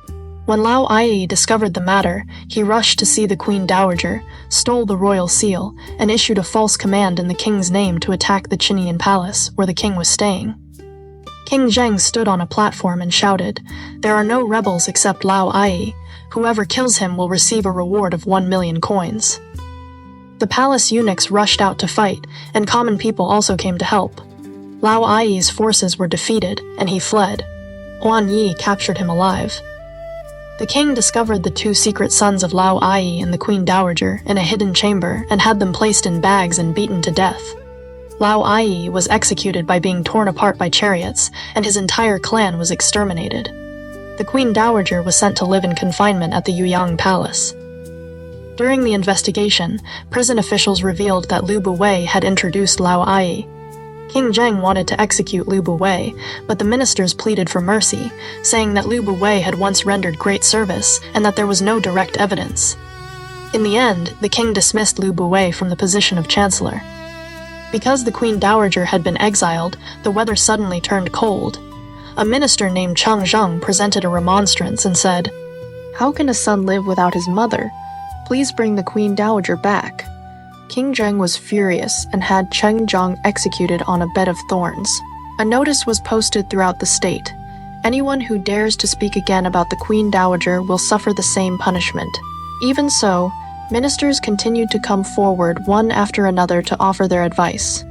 When Lao Ai discovered the matter, he rushed to see the Queen Dowager, stole the royal seal, and issued a false command in the king's name to attack the Qinian palace, where the king was staying. King Zheng stood on a platform and shouted, "There are no rebels except Lao Ai. Whoever kills him will receive a reward of 1 million coins." The palace eunuchs rushed out to fight, and common people also came to help. Lao Ai's forces were defeated, and he fled. Huan Yi captured him alive. The king discovered the 2 secret sons of Lao Ai and the Queen Dowager in a hidden chamber and had them placed in bags and beaten to death. Lao Ai was executed by being torn apart by chariots, and his entire clan was exterminated. The Queen Dowager was sent to live in confinement at the Huayang palace. During the investigation, prison officials revealed that Li Buwei had introduced Lao Ai. King Zheng wanted to execute Li Buwei, but the ministers pleaded for mercy, saying that Li Buwei had once rendered great service and that there was no direct evidence. In the end, the king dismissed Li Buwei from the position of chancellor. Because the Queen Dowager had been exiled, the weather suddenly turned cold. A minister named Chang Zheng presented a remonstrance and said, "How can a son live without his mother? Please bring the Queen Dowager back." King Zheng was furious and had Cheng Zhang executed on a bed of thorns. A notice was posted throughout the state. Anyone who dares to speak again about the Queen Dowager will suffer the same punishment. Even so, ministers continued to come forward one after another to offer their advice.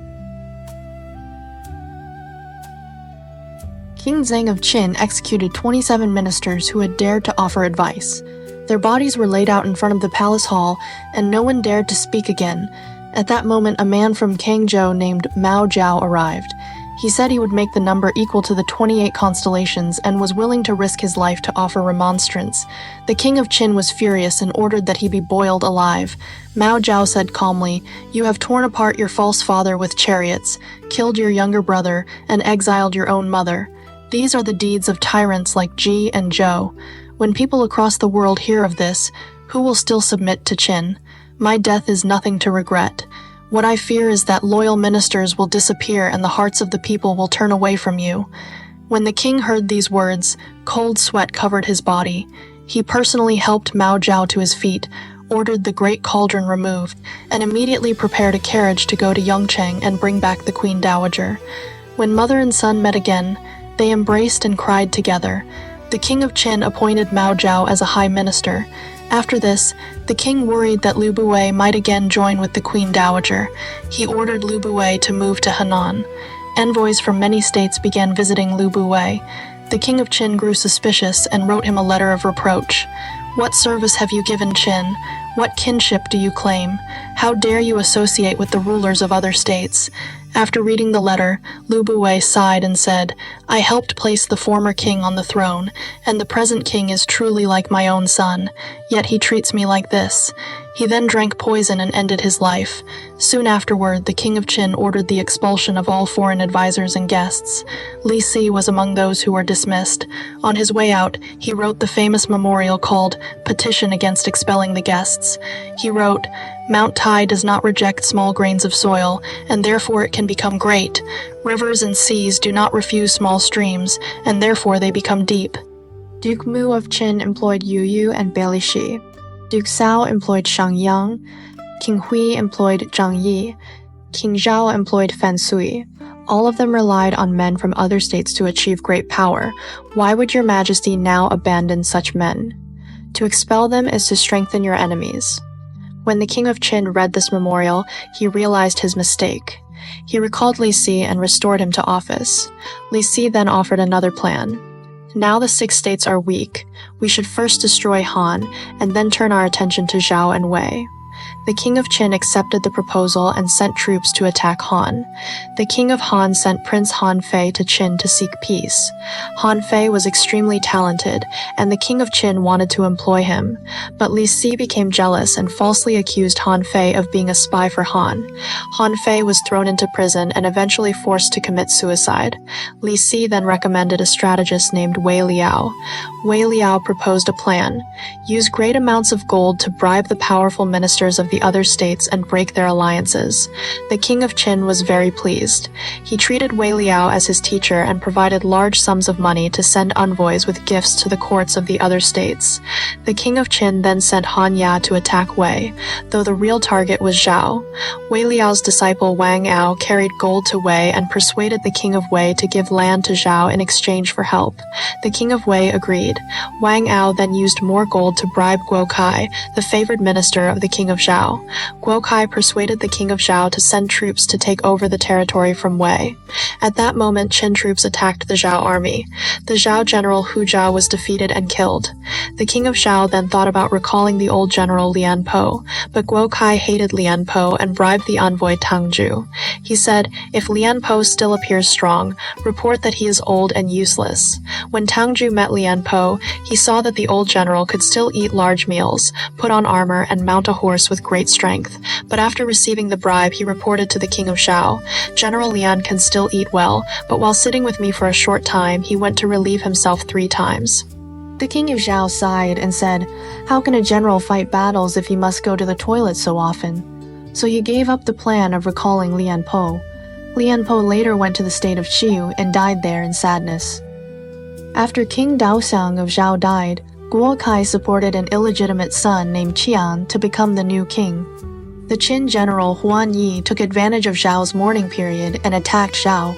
King Zheng of Qin executed 27 ministers who had dared to offer advice. Their bodies were laid out in front of the palace hall, and no one dared to speak again. At that moment, a man from Kangzhou named Mao Zhao arrived. He said he would make the number equal to the 28 constellations and was willing to risk his life to offer remonstrance. The king of Qin was furious and ordered that he be boiled alive. Mao Zhao said calmly, "You have torn apart your false father with chariots, killed your younger brother, and exiled your own mother. These are the deeds of tyrants like Ji and Zhou. When people across the world hear of this, who will still submit to Qin? My death is nothing to regret. What I fear is that loyal ministers will disappear and the hearts of the people will turn away from you." When the king heard these words, cold sweat covered his body. He personally helped Mao Zhao to his feet, ordered the great cauldron removed, and immediately prepared a carriage to go to Yangcheng and bring back the Queen Dowager. When mother and son met again, they embraced and cried together. The king of Qin appointed Mao Zhao as a high minister. After this, the king worried that Li Buwei might again join with the Queen Dowager. He ordered Li Buwei to move to Henan. Envoys from many states began visiting Li Buwei. The king of Qin grew suspicious and wrote him a letter of reproach. "What service have you given Qin? What kinship do you claim? How dare you associate with the rulers of other states?" After reading the letter, Li Buwei sighed and said, "I helped place the former king on the throne, and the present king is truly like my own son, yet he treats me like this." He then drank poison and ended his life. Soon afterward, the king of Qin ordered the expulsion of all foreign advisors and guests. Li Si was among those who were dismissed. On his way out, he wrote the famous memorial called Petition Against Expelling the Guests. He wrote, "Mount Tai does not reject small grains of soil, and therefore it can become great. Rivers and seas do not refuse small streams, and therefore they become deep." Duke Mu of Qin employed Yu Yu and Bailey Shi. Duke Cao employed Xianyang. King Hui employed Zhang Yi. King Zhou employed Fan Sui. All of them relied on men from other states to achieve great power. Why would your majesty now abandon such men? To expel them is to strengthen your enemies. When the king of Qin read this memorial, he realized his mistake. He recalled Li Si and restored him to office. Li Si then offered another plan. Now the 6 states are weak. We should first destroy Han, and then turn our attention to Zhao and Wei. The king of Qin accepted the proposal and sent troops to attack Han. The king of Han sent Prince Han Fei to Qin to seek peace. Han Fei was extremely talented, and the king of Qin wanted to employ him. But Li Si became jealous and falsely accused Han Fei of being a spy for Han. Han Fei was thrown into prison and eventually forced to commit suicide. Li Si then recommended a strategist named Wei Liao. Wei Liao proposed a plan. Use great amounts of gold to bribe the powerful ministers of the other states and break their alliances. The king of Qin was very pleased. He treated Wei Liao as his teacher and provided large sums of money to send envoys with gifts to the courts of the other states. The king of Qin then sent Han Ya to attack Wei, though the real target was Zhao. Wei Liao's disciple Wang Ao carried gold to Wei and persuaded the king of Wei to give land to Zhao in exchange for help. The king of Wei agreed. Wang Ao then used more gold to bribe Guo Kai, the favored minister of the king of Zhao. Guo Kai persuaded the king of Zhao to send troops to take over the territory from Wei. At that moment, Qin troops attacked the Zhao army. The Zhao general Hu Zhao was defeated and killed. The king of Zhao then thought about recalling the old general Lian Po, but Guo Kai hated Lian Po and bribed the envoy Tang Ju. He said, "If Lian Po still appears strong, report that he is old and useless." When Tang Ju met Lian Po, he saw that the old general could still eat large meals, put on armor, and mount a horse with great strength. But after receiving the bribe, he reported to the king of Zhao, "General Lian can still eat well, but while sitting with me for a short time, he went to relieve himself 3 times. The king of Zhao sighed and said, "How can a general fight battles if he must go to the toilet so often?" So he gave up the plan of recalling Lian Po. Lian Po later went to the state of Qiu and died there in sadness. After King Daoxiang of Zhao died, Guo Kai supported an illegitimate son named Qian to become the new king. The Qin general Huan Yi took advantage of Zhao's mourning period and attacked Zhao.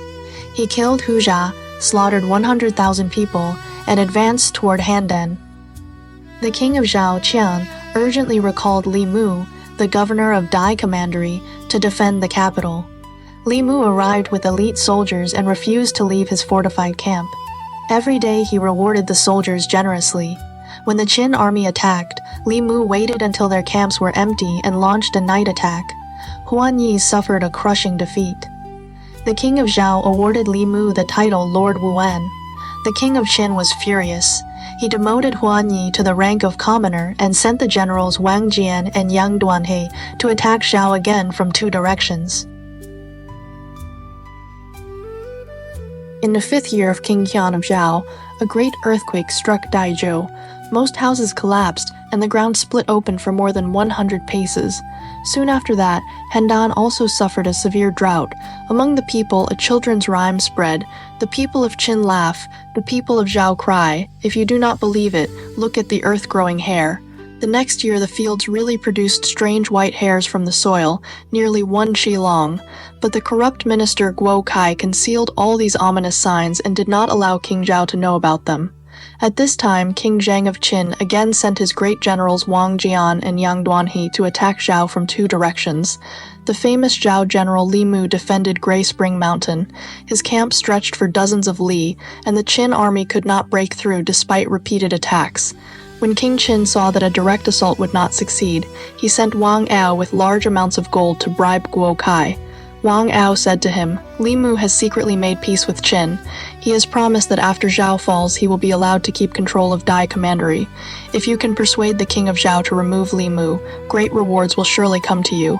He killed Hu Jia, slaughtered 100,000 people, and advanced toward Handan. The king of Zhao, Qian, urgently recalled Li Mu, the governor of Dai Commandery, to defend the capital. Li Mu arrived with elite soldiers and refused to leave his fortified camp. Every day he rewarded the soldiers generously. When the Qin army attacked, Li Mu waited until their camps were empty and launched a night attack. Huan Yi suffered a crushing defeat. The king of Zhao awarded Li Mu the title Lord Wuan. The king of Qin was furious. He demoted Huan Yi to the rank of commoner and sent the generals Wang Jian and Yang Duanhe to attack Zhao again from 2 directions. In the 5th year of King Qian of Zhao, a great earthquake struck Daizhou. Most houses collapsed, and the ground split open for more than 100 paces. Soon after that, Handan also suffered a severe drought. Among the people, a children's rhyme spread. The people of Qin laugh, the people of Zhao cry. If you do not believe it, look at the earth-growing hair. The next year, the fields really produced strange white hairs from the soil, nearly 1 chi long. But the corrupt minister Guo Kai concealed all these ominous signs and did not allow King Zhao to know about them. At this time, King Zhang of Qin again sent his great generals Wang Jian and Yang Duanhe to attack Zhao from 2 directions. The famous Zhao general Li Mu defended Gray Spring Mountain. His camp stretched for dozens of li, and the Qin army could not break through despite repeated attacks. When King Qin saw that a direct assault would not succeed, he sent Wang Ao with large amounts of gold to bribe Guo Kai. Wang Ao said to him, "Li Mu has secretly made peace with Qin. He has promised that after Zhou falls, he will be allowed to keep control of Dai Commandery. If you can persuade the king of Zhou to remove Li Mu, great rewards will surely come to you.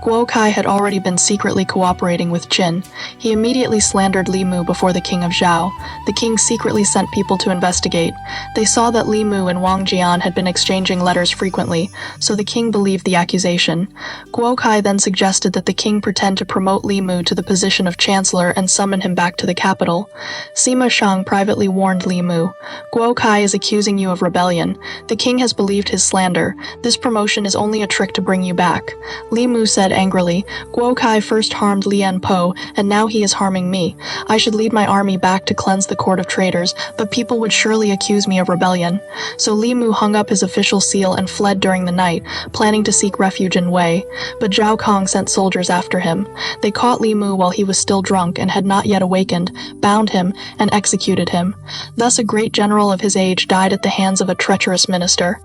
Guo Kai had already been secretly cooperating with Qin. He immediately slandered Li Mu before the king of Zhou. The king secretly sent people to investigate. They saw that Li Mu and Wang Jian had been exchanging letters frequently, so the king believed the accusation. Guo Kai then suggested that the king pretend to promote Li Mu to the position of chancellor and summon him back to the capital. Sima Shang privately warned Li Mu, "Guo Kai is accusing you of rebellion. The king has believed his slander. This promotion is only a trick to bring you back." Li Mu said angrily, "Guo Kai first harmed Lian Po, and now he is harming me. I should lead my army back to cleanse the court of traitors, but people would surely accuse me of rebellion." So Li Mu hung up his official seal and fled during the night, planning to seek refuge in Wei. But Zhao Kong sent soldiers after him. They caught Li Mu while he was still drunk and had not yet awakened, bound him, and executed him. Thus a great general of his age died at the hands of a treacherous minister.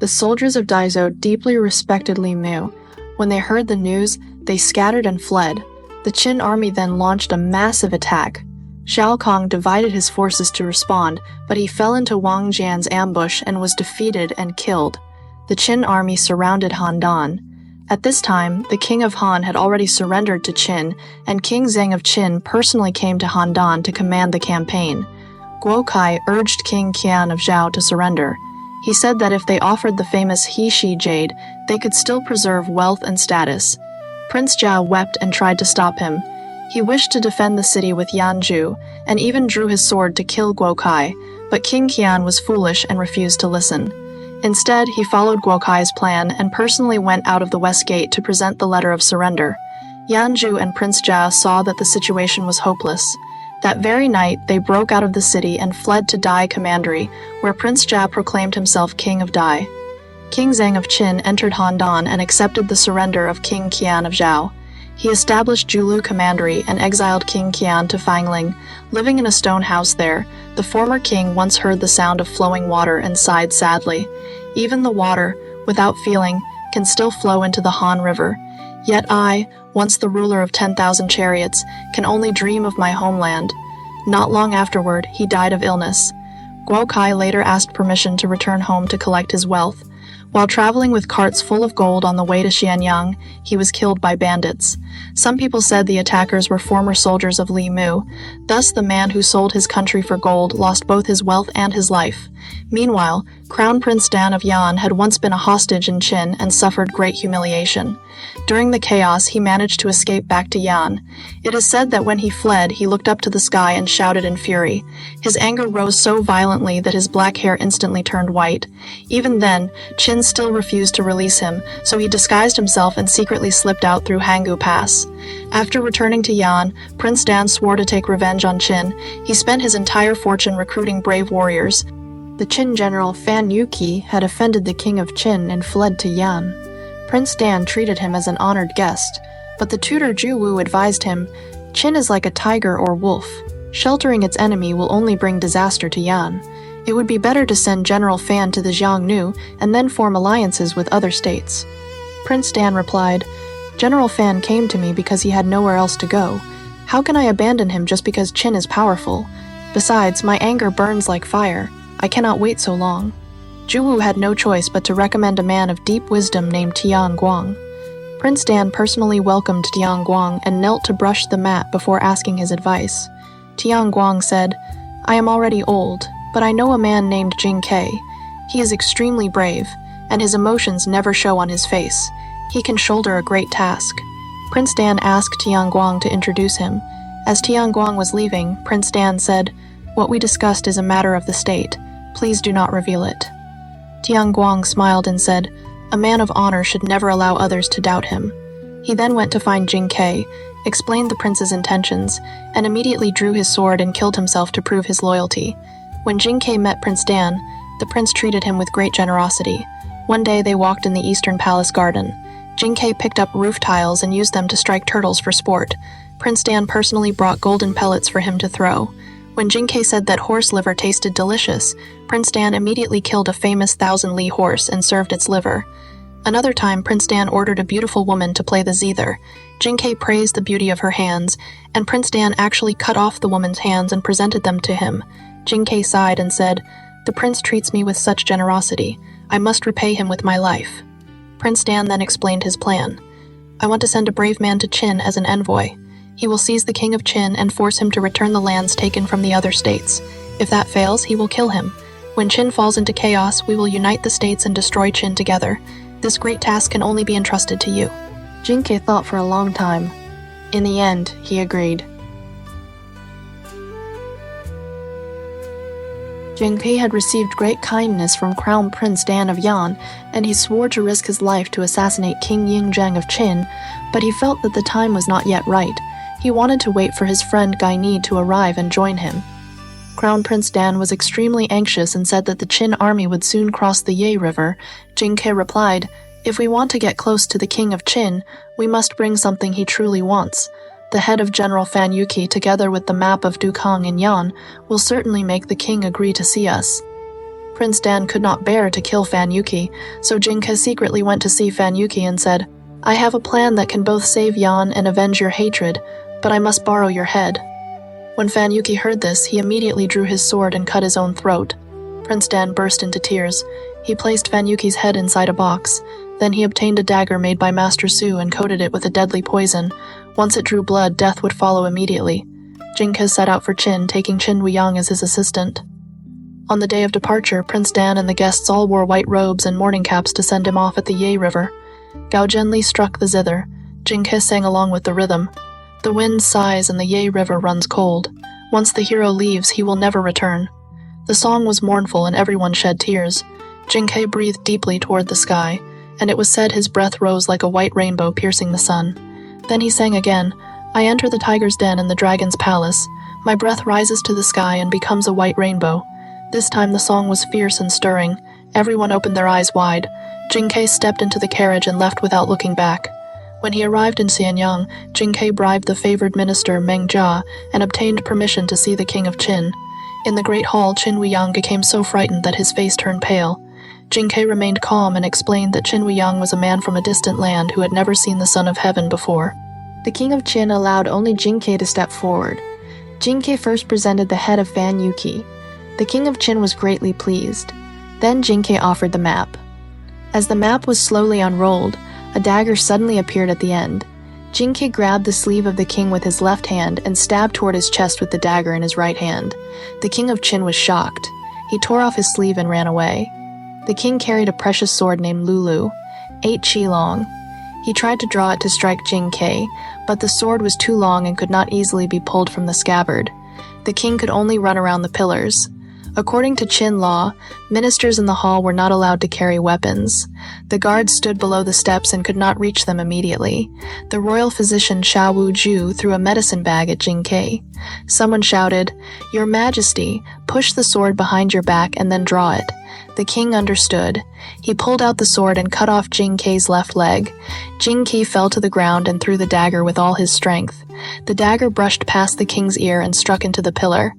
The soldiers of Daizhou deeply respected Li Mu. When they heard the news, they scattered and fled. The Qin army then launched a massive attack. Zhao Kong divided his forces to respond, but he fell into Wang Jian's ambush and was defeated and killed. The Qin army surrounded Handan. At this time, the king of Han had already surrendered to Qin, and King Zheng of Qin personally came to Handan to command the campaign. Guo Kai urged King Qian of Zhou to surrender. He said that if they offered the famous He-Shi jade, they could still preserve wealth and status. Prince Zhao wept and tried to stop him. He wished to defend the city with Yanzhu, and even drew his sword to kill Guo Kai, but King Qian was foolish and refused to listen. Instead, he followed Guo Kai's plan and personally went out of the west gate to present the letter of surrender. Yanzhu and Prince Zhao saw that the situation was hopeless. That very night, they broke out of the city and fled to Dai Commandery, where Prince Zhao proclaimed himself King of Dai. King Zheng of Qin entered Handan and accepted the surrender of King Qian of Zhou. He established Julu Commandery and exiled King Qian to Fangling. Living in a stone house there, the former king once heard the sound of flowing water and sighed sadly. Even the water, without feeling, can still flow into the Han River. Yet I, once the ruler of 10,000 chariots, can only dream of my homeland. Not long afterward, he died of illness. Guo Kai later asked permission to return home to collect his wealth. While traveling with carts full of gold on the way to Xianyang, he was killed by bandits. Some people said the attackers were former soldiers of Li Mu. Thus, the man who sold his country for gold lost both his wealth and his life. Meanwhile, Crown Prince Dan of Yan had once been a hostage in Qin and suffered great humiliation. During the chaos, he managed to escape back to Yan. It is said that when he fled, he looked up to the sky and shouted in fury. His anger rose so violently that his black hair instantly turned white. Even then, Qin still refused to release him, so he disguised himself and secretly slipped out through Hangu Pass. After returning to Yan, Prince Dan swore to take revenge on Qin. He spent his entire fortune recruiting brave warriors. The Qin general Fan Yuki had offended the king of Qin and fled to Yan. Prince Dan treated him as an honored guest, but the tutor Zhu Wu advised him, "Qin is like a tiger or wolf. Sheltering its enemy will only bring disaster to Yan. It would be better to send General Fan to the Xiongnu and then form alliances with other states." Prince Dan replied, "General Fan came to me because he had nowhere else to go. How can I abandon him just because Qin is powerful? Besides, my anger burns like fire. I cannot wait so long." Zhu Wu had no choice but to recommend a man of deep wisdom named Tian Guang. Prince Dan personally welcomed Tian Guang and knelt to brush the mat before asking his advice. Tian Guang said, "I am already old, but I know a man named Jing Kai. He is extremely brave, and his emotions never show on his face. He can shoulder a great task." Prince Dan asked Tian Guang to introduce him. As Tian Guang was leaving, Prince Dan said, "What we discussed is a matter of the state. Please do not reveal it." Tian Guang smiled and said, "A man of honor should never allow others to doubt him." He then went to find Jing Kai, explained the prince's intentions, and immediately drew his sword and killed himself to prove his loyalty. When Jing Kai met Prince Dan, the prince treated him with great generosity. One day they walked in the Eastern Palace garden. Jing Kai picked up roof tiles and used them to strike turtles for sport. Prince Dan personally brought golden pellets for him to throw. When Jing Kai said that horse liver tasted delicious, Prince Dan immediately killed a famous 1,000 li horse and served its liver. Another time, Prince Dan ordered a beautiful woman to play the zither. Jin Kai praised the beauty of her hands, and Prince Dan actually cut off the woman's hands and presented them to him. Jin Kai sighed and said, "The prince treats me with such generosity. I must repay him with my life." Prince Dan then explained his plan. "I want to send a brave man to Qin as an envoy. He will seize the king of Qin and force him to return the lands taken from the other states. If that fails, he will kill him. When Qin falls into chaos, we will unite the states and destroy Qin together. This great task can only be entrusted to you." Jin Kai thought for a long time. In the end, he agreed. Jin Kai had received great kindness from Crown Prince Dan of Yan, and he swore to risk his life to assassinate King Yingzhang of Qin, but he felt that the time was not yet right. He wanted to wait for his friend Gai Ni to arrive and join him. Crown Prince Dan was extremely anxious and said that the Qin army would soon cross the Ye River. Jin Kai replied, "If we want to get close to the king of Qin, we must bring something he truly wants. The head of General Fan Yuki, together with the map of Dukang and Yan, will certainly make the king agree to see us." Prince Dan could not bear to kill Fan Yuki, so Jin Kai secretly went to see Fan Yuki and said, "I have a plan that can both save Yan and avenge your hatred, but I must borrow your head." When Fan Yuki heard this, he immediately drew his sword and cut his own throat. Prince Dan burst into tears. He placed Fan Yuki's head inside a box. Then he obtained a dagger made by Master Su and coated it with a deadly poison. Once it drew blood, death would follow immediately. Jin Kai set out for Qin, taking Qin Huayang as his assistant. On the day of departure, Prince Dan and the guests all wore white robes and mourning caps to send him off at the Ye River. Gao Zhenli struck the zither. Jin Kai sang along with the rhythm. The wind sighs and the Ye River runs cold. Once the hero leaves, he will never return. The song was mournful and everyone shed tears. Jin Kai breathed deeply toward the sky, and it was said his breath rose like a white rainbow piercing the sun. Then he sang again, "I enter the tiger's den and the dragon's palace. My breath rises to the sky and becomes a white rainbow." This time the song was fierce and stirring. Everyone opened their eyes wide. Jin Kai stepped into the carriage and left without looking back. When he arrived in Xianyang, Jin Kai bribed the favored minister Meng Jia and obtained permission to see the king of Qin. In the great hall, Qin Huayang became so frightened that his face turned pale. Jin Kai remained calm and explained that Qin Huayang was a man from a distant land who had never seen the sun of heaven before. The king of Qin allowed only Jin Kai to step forward. Jin Kai first presented the head of Fan Yuki. The king of Qin was greatly pleased. Then Jin Kai offered the map. As the map was slowly unrolled, a dagger suddenly appeared at the end. Jin Kai grabbed the sleeve of the king with his left hand and stabbed toward his chest with the dagger in his right hand. The king of Qin was shocked. He tore off his sleeve and ran away. The king carried a precious sword named Lulu, 8 chi long. He tried to draw it to strike Jin Kai, but the sword was too long and could not easily be pulled from the scabbard. The king could only run around the pillars. According to Qin law, ministers in the hall were not allowed to carry weapons. The guards stood below the steps and could not reach them immediately. The royal physician Sha Wu Ju threw a medicine bag at Jin Kai. Someone shouted, "Your Majesty, push the sword behind your back and then draw it." The king understood. He pulled out the sword and cut off Jin Kai's left leg. Jin Kai fell to the ground and threw the dagger with all his strength. The dagger brushed past the king's ear and struck into the pillar.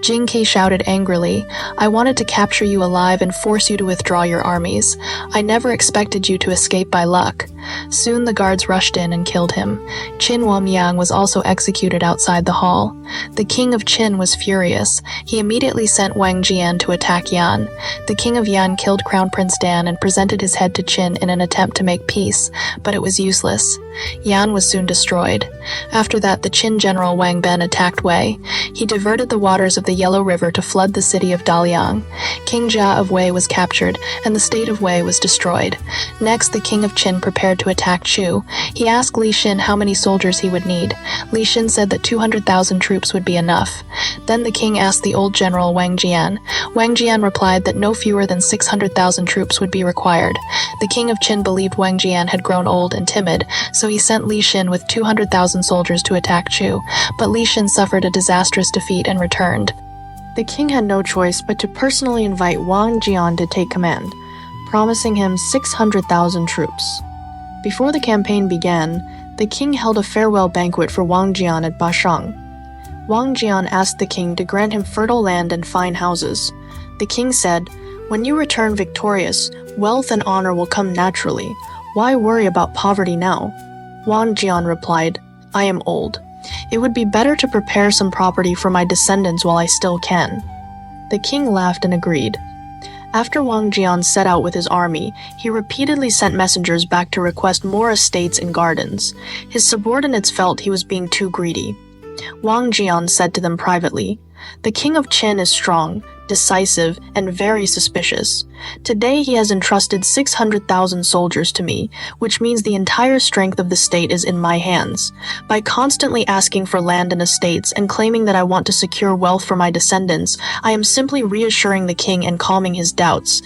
Jin Kai shouted angrily, "I wanted to capture you alive and force you to withdraw your armies. I never expected you to escape by luck." Soon the guards rushed in and killed him. Qin Huayang was also executed outside the hall. The king of Qin was furious. He immediately sent Wang Jian to attack Yan. The king of Yan killed Crown Prince Dan and presented his head to Qin in an attempt to make peace, but it was useless. Yan was soon destroyed. After that, the Qin general Wang Ben attacked Wei. He diverted the waters of the Yellow River to flood the city of Daliang. King Jia of Wei was captured, and the state of Wei was destroyed. Next, the king of Qin prepared to attack Chu. He asked Li Xin how many soldiers he would need. Li Xin said that 200,000 troops would be enough. Then the king asked the old general Wang Jian. Wang Jian replied that no fewer than 600,000 troops would be required. The king of Qin believed Wang Jian had grown old and timid, so he sent Li Xin with 200,000 soldiers to attack Chu, but Li Xin suffered a disastrous defeat and returned. The king had no choice but to personally invite Wang Jian to take command, promising him 600,000 troops. Before the campaign began, the king held a farewell banquet for Wang Jian at Bashang. Wang Jian asked the king to grant him fertile land and fine houses. The king said, "When you return victorious, wealth and honor will come naturally. Why worry about poverty now? Wang Jian replied, I am old. It would be better to prepare some property for my descendants while I still can. The king laughed and agreed. After Wang Jian set out with his army, he repeatedly sent messengers back to request more estates and gardens. His subordinates felt he was being too greedy. Wang Jian said to them privately, The king of Qin is strong, decisive, and very suspicious. Today he has entrusted 600,000 soldiers to me, which means the entire strength of the state is in my hands. By constantly asking for land and estates and claiming that I want to secure wealth for my descendants, I am simply reassuring the king and calming his doubts.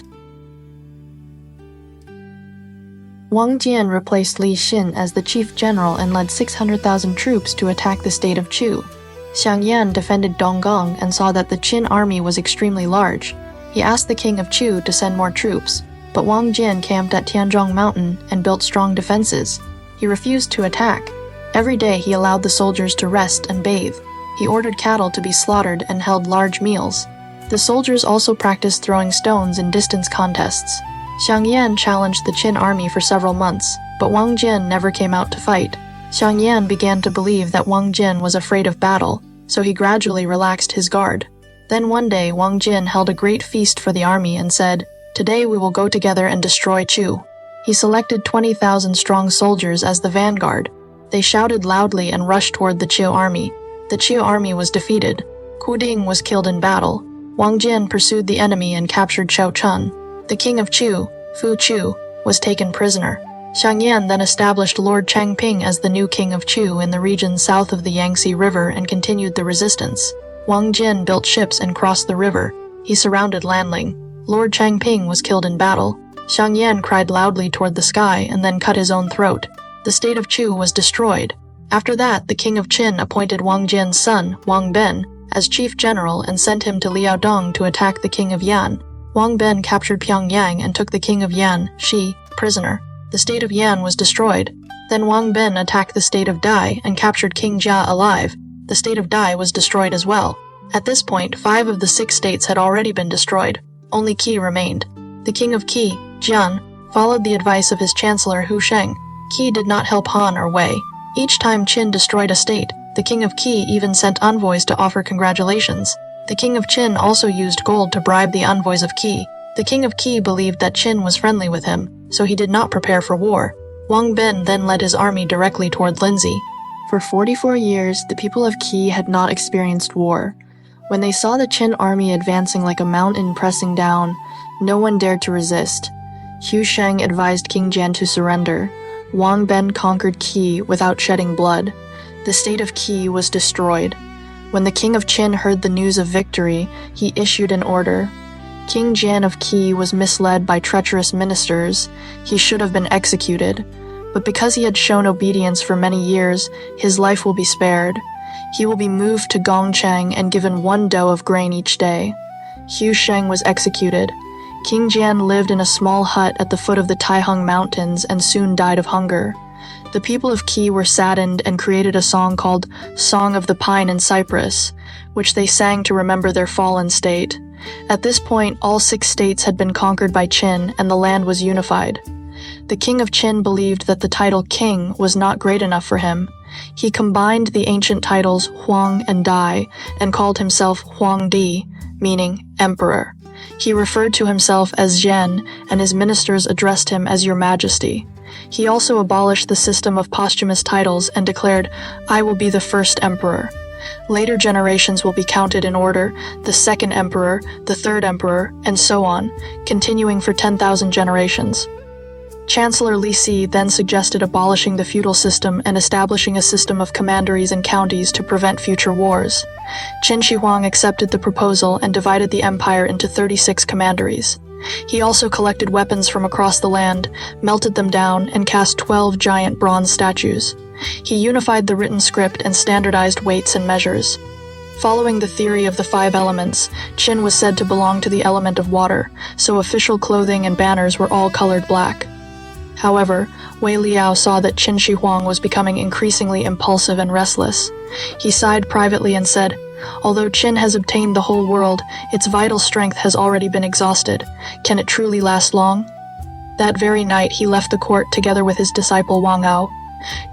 Wang Jian replaced Li Xin as the chief general and led 600,000 troops to attack the state of Chu. Xianyang defended Donggang and saw that the Qin army was extremely large. He asked the king of Chu to send more troops, but Wang Jian camped at Tianzhong Mountain and built strong defenses. He refused to attack. Every day he allowed the soldiers to rest and bathe. He ordered cattle to be slaughtered and held large meals. The soldiers also practiced throwing stones in distance contests. Xianyang challenged the Qin army for several months, but Wang Jian never came out to fight. Xianyang began to believe that Wang Jian was afraid of battle, so he gradually relaxed his guard. Then one day Wang Jian held a great feast for the army and said, Today we will go together and destroy Chu. He selected 20,000 strong soldiers as the vanguard. They shouted loudly and rushed toward the Chu army. The Chu army was defeated. Ku Ding was killed in battle. Wang Jian pursued the enemy and captured Chao Chun. The king of Chu, Fu Chu, was taken prisoner. Xianyang then established Lord Changping as the new king of Chu in the region south of the Yangtze River and continued the resistance. Wang Jian built ships and crossed the river. He surrounded Lanling. Lord Changping was killed in battle. Xianyang cried loudly toward the sky and then cut his own throat. The state of Chu was destroyed. After that, the king of Qin appointed Wang Jian's son, Wang Ben, as chief general and sent him to Liaodong to attack the king of Yan. Wang Ben captured Pyongyang and took the king of Yan, Shi, prisoner. The state of Yan was destroyed. Then Wang Ben attacked the state of Dai and captured King Jia alive. The state of Dai was destroyed as well. At this point, 5 of the 6 states had already been destroyed. Only Qi remained. The king of Qi, Jian, followed the advice of his chancellor Hu Sheng. Qi did not help Han or Wei. Each time Qin destroyed a state, the king of Qi even sent envoys to offer congratulations. The king of Qin also used gold to bribe the envoys of Qi. The king of Qi believed that Qin was friendly with him, so he did not prepare for war. Wang Ben then led his army directly toward Linzi. For 44 years, the people of Qi had not experienced war. When they saw the Qin army advancing like a mountain pressing down, no one dared to resist. Hu Sheng advised King Jian to surrender. Wang Ben conquered Qi without shedding blood. The state of Qi was destroyed. When the king of Qin heard the news of victory, he issued an order. King Jian of Qi was misled by treacherous ministers. He should have been executed. But because he had shown obedience for many years, his life will be spared. He will be moved to Gongchang and given 1 dough of grain each day. Hu Sheng was executed. King Jian lived in a small hut at the foot of the Taihang Mountains and soon died of hunger. The people of Qi were saddened and created a song called Song of the Pine and Cypress, which they sang to remember their fallen state. At this point, all 6 states had been conquered by Qin and the land was unified. The king of Qin believed that the title king was not great enough for him. He combined the ancient titles Huang and Dai and called himself Huangdi, meaning emperor. He referred to himself as Zhen, and his ministers addressed him as Your Majesty. He also abolished the system of posthumous titles and declared, I will be the first emperor. Later generations will be counted in order, the second emperor, the third emperor, and so on, continuing for 10,000 generations. Chancellor Li Si then suggested abolishing the feudal system and establishing a system of commanderies and counties to prevent future wars. Qin Shi Huang accepted the proposal and divided the empire into 36 commanderies. He also collected weapons from across the land, melted them down, and cast 12 giant bronze statues. He unified the written script and standardized weights and measures. Following the theory of the 5 elements, Qin was said to belong to the element of water, so official clothing and banners were all colored black. However, Wei Liao saw that Qin Shi Huang was becoming increasingly impulsive and restless. He sighed privately and said, Although Qin has obtained the whole world, its vital strength has already been exhausted. Can it truly last long? That very night he left the court together with his disciple Wang Ao.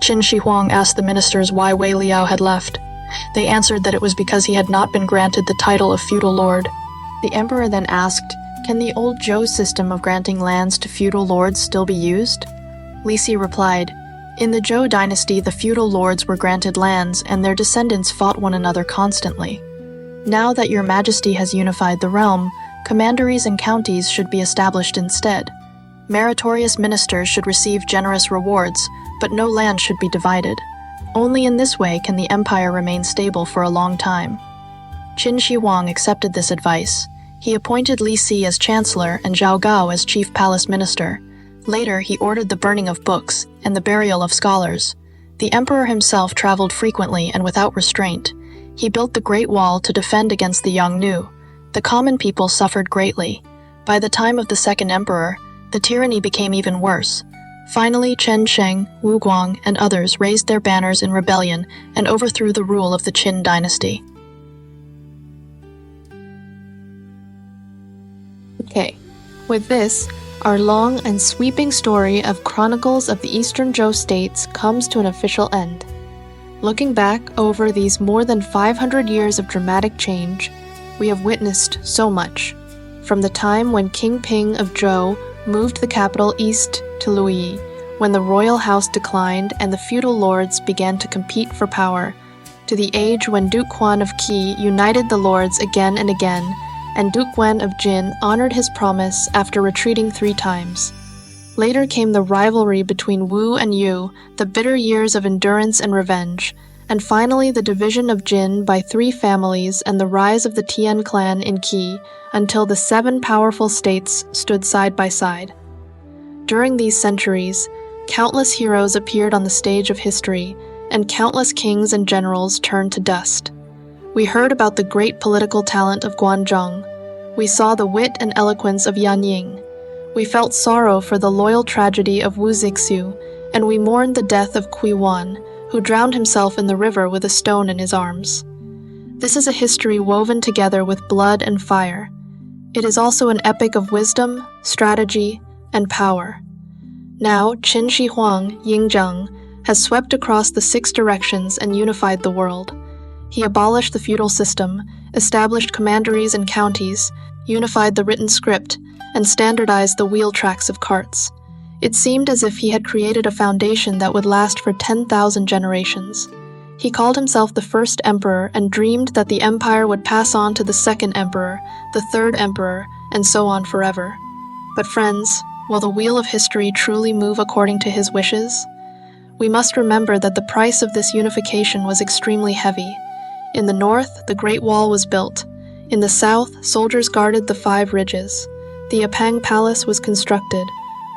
Qin Shi Huang asked the ministers why Wei Liao had left. They answered that it was because he had not been granted the title of feudal lord. The emperor then asked, "Can the old Zhou system of granting lands to feudal lords still be used?" Li Si replied, "In the Zhou dynasty, the feudal lords were granted lands and their descendants fought one another constantly. Now that your majesty has unified the realm, commanderies and counties should be established instead. Meritorious ministers should receive generous rewards, but no land should be divided. Only in this way can the empire remain stable for a long time." Qin Shi Huang accepted this advice. He appointed Li Si as chancellor and Zhao Gao as chief palace minister. Later, he ordered the burning of books and the burial of scholars. The emperor himself traveled frequently and without restraint. He built the Great Wall to defend against the Yangnu. The common people suffered greatly. By the time of the second emperor, the tyranny became even worse. Finally, Chen Sheng, Wu Guang, and others raised their banners in rebellion and overthrew the rule of the Qin dynasty. Okay, with this, our long and sweeping story of Chronicles of the Eastern Zhou states comes to an official end. Looking back over these more than 500 years of dramatic change, we have witnessed so much. From the time when King Ping of Zhou moved the capital east to Luyi, when the royal house declined and the feudal lords began to compete for power, to the age when Duke Huan of Qi united the lords again and again, and Duke Wen of Jin honored his promise after retreating 3 times. Later came the rivalry between Wu and Yu, the bitter years of endurance and revenge, and finally the division of Jin by 3 families and the rise of the Tian clan in Qi, until the 7 powerful states stood side by side. During these centuries, countless heroes appeared on the stage of history, and countless kings and generals turned to dust. We heard about the great political talent of Guanzhong. We saw the wit and eloquence of Xianyang. We felt sorrow for the loyal tragedy of Wu Zixu, and we mourned the death of Kui Wan, who drowned himself in the river with a stone in his arms. This is a history woven together with blood and fire. It is also an epic of wisdom, strategy, and power. Now, Qin Shi Huang, Yingzheng, has swept across the 6 directions and unified the world. He abolished the feudal system, established commanderies and counties, unified the written script, and standardized the wheel tracks of carts. It seemed as if he had created a foundation that would last for 10,000 generations. He called himself the first emperor and dreamed that the empire would pass on to the second emperor, the third emperor, and so on forever. But friends, will the wheel of history truly move according to his wishes? We must remember that the price of this unification was extremely heavy. In the north, the Great Wall was built. In the south, soldiers guarded the 5 ridges. The Apang Palace was constructed.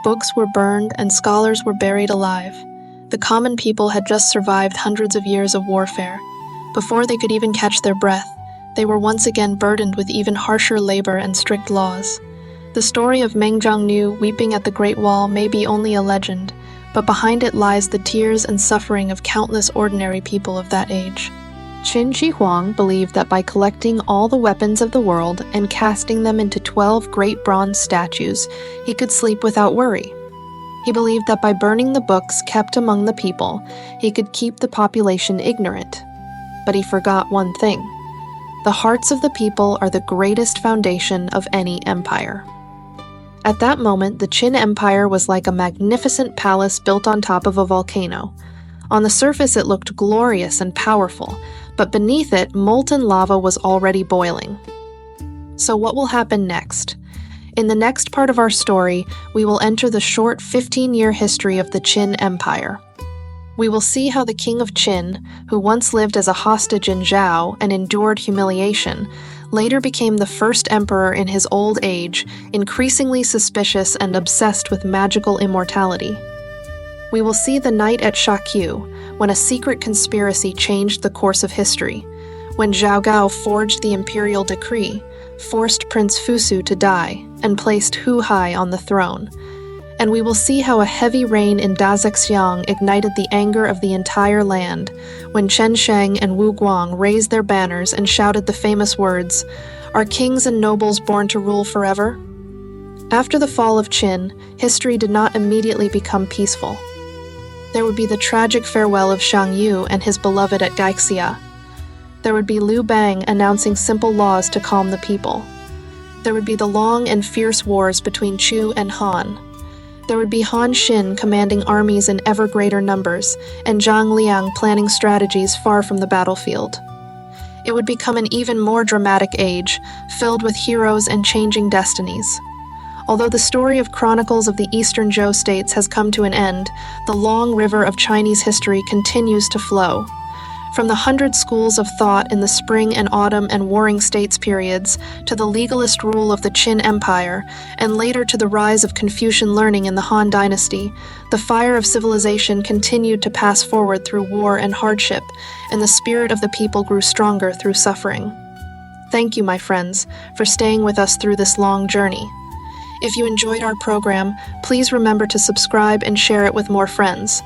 Books were burned and scholars were buried alive. The common people had just survived hundreds of years of warfare. Before they could even catch their breath, they were once again burdened with even harsher labor and strict laws. The story of Meng Zhangnu weeping at the Great Wall may be only a legend, but behind it lies the tears and suffering of countless ordinary people of that age. Qin Shi Huang believed that by collecting all the weapons of the world and casting them into 12 great bronze statues, he could sleep without worry. He believed that by burning the books kept among the people, he could keep the population ignorant. But he forgot one thing. The hearts of the people are the greatest foundation of any empire. At that moment, the Qin Empire was like a magnificent palace built on top of a volcano. On the surface, it looked glorious and powerful, but beneath it, molten lava was already boiling. So what will happen next? In the next part of our story, we will enter the short 15-year history of the Qin Empire. We will see how the king of Qin, who once lived as a hostage in Zhou and endured humiliation, later became the first emperor in his old age, increasingly suspicious and obsessed with magical immortality. We will see the night at Shakyu, when a secret conspiracy changed the course of history, when Zhao Gao forged the imperial decree, forced Prince Fusu to die, and placed Hu Hai on the throne. And we will see how a heavy rain in Dazexiang ignited the anger of the entire land, when Chen Sheng and Wu Guang raised their banners and shouted the famous words, "Are kings and nobles born to rule forever?" After the fall of Qin, history did not immediately become peaceful. There would be the tragic farewell of Shang Yu and his beloved at Gaixia. There would be Liu Bang announcing simple laws to calm the people. There would be the long and fierce wars between Chu and Han. There would be Han Xin commanding armies in ever greater numbers, and Zhang Liang planning strategies far from the battlefield. It would become an even more dramatic age, filled with heroes and changing destinies. Although the story of Chronicles of the Eastern Zhou states has come to an end, the long river of Chinese history continues to flow. From the 100 schools of thought in the Spring and Autumn and Warring States periods, to the legalist rule of the Qin Empire, and later to the rise of Confucian learning in the Han Dynasty, the fire of civilization continued to pass forward through war and hardship, and the spirit of the people grew stronger through suffering. Thank you, my friends, for staying with us through this long journey. If you enjoyed our program, please remember to subscribe and share it with more friends.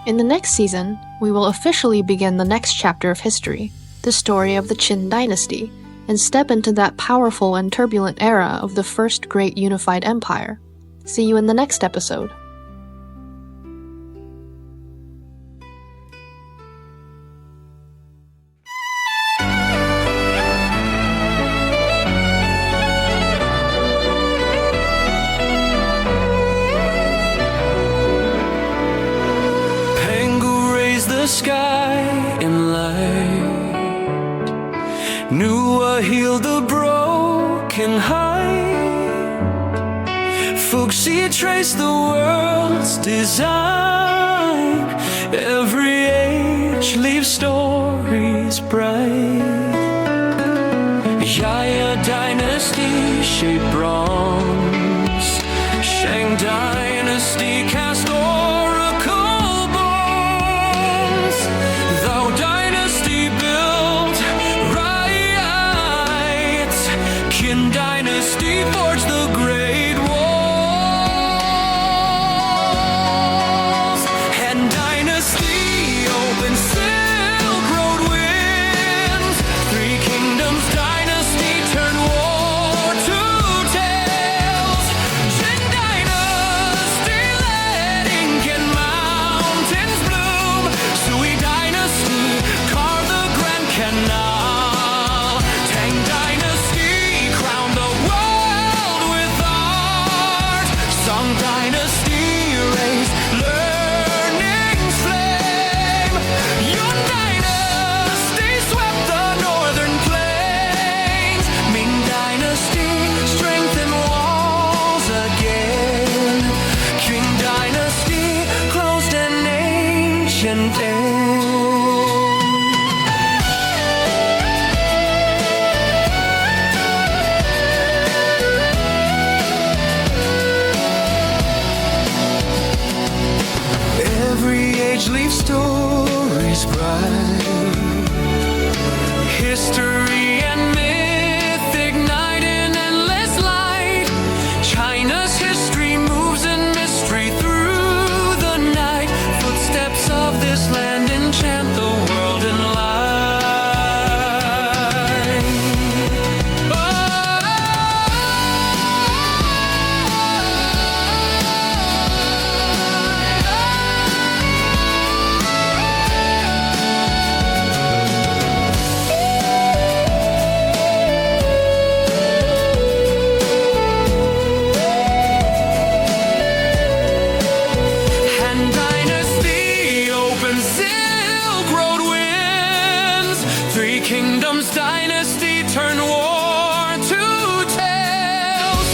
In the next season, we will officially begin the next chapter of history, the story of the Qin dynasty, and step into that powerful and turbulent era of the first great unified empire. See you in the next episode. Sky in light, Nua healed the broken heart. Fuxi traced the world's design. Every age leaves stories bright. Yaya dynasty shaped bronze. Shang dynasty cast oracle bones. Thou dynasty built right. Qin dynasty forged the great walls. Han dynasty opened Silk Road winds. Three Kingdoms dynasty turned war to tales. Qin dynasty led ink and mountains bloom. Sui dynasty carved the Grand Canal. Tang dynasty crowned the world with art. Song dynasty raised learning's flame. Yuan dynasty swept the northern plains. Ming dynasty strengthened walls again. Qing dynasty closed an ancient end. Every age leaves stories bright. History and myth ignite in endless light. China's history moves in mystery through the night. Footsteps of this land enchant the world in light. Han dynasty opened Silk Road winds. Three Kingdoms dynasty turned war to tales.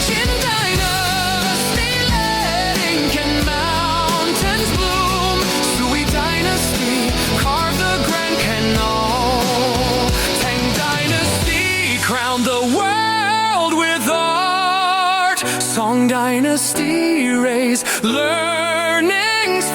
Qin dynasty led ink and mountains bloom. Sui dynasty carved the Grand Canal. Tang dynasty crowned the world with art. Song dynasty raised learning's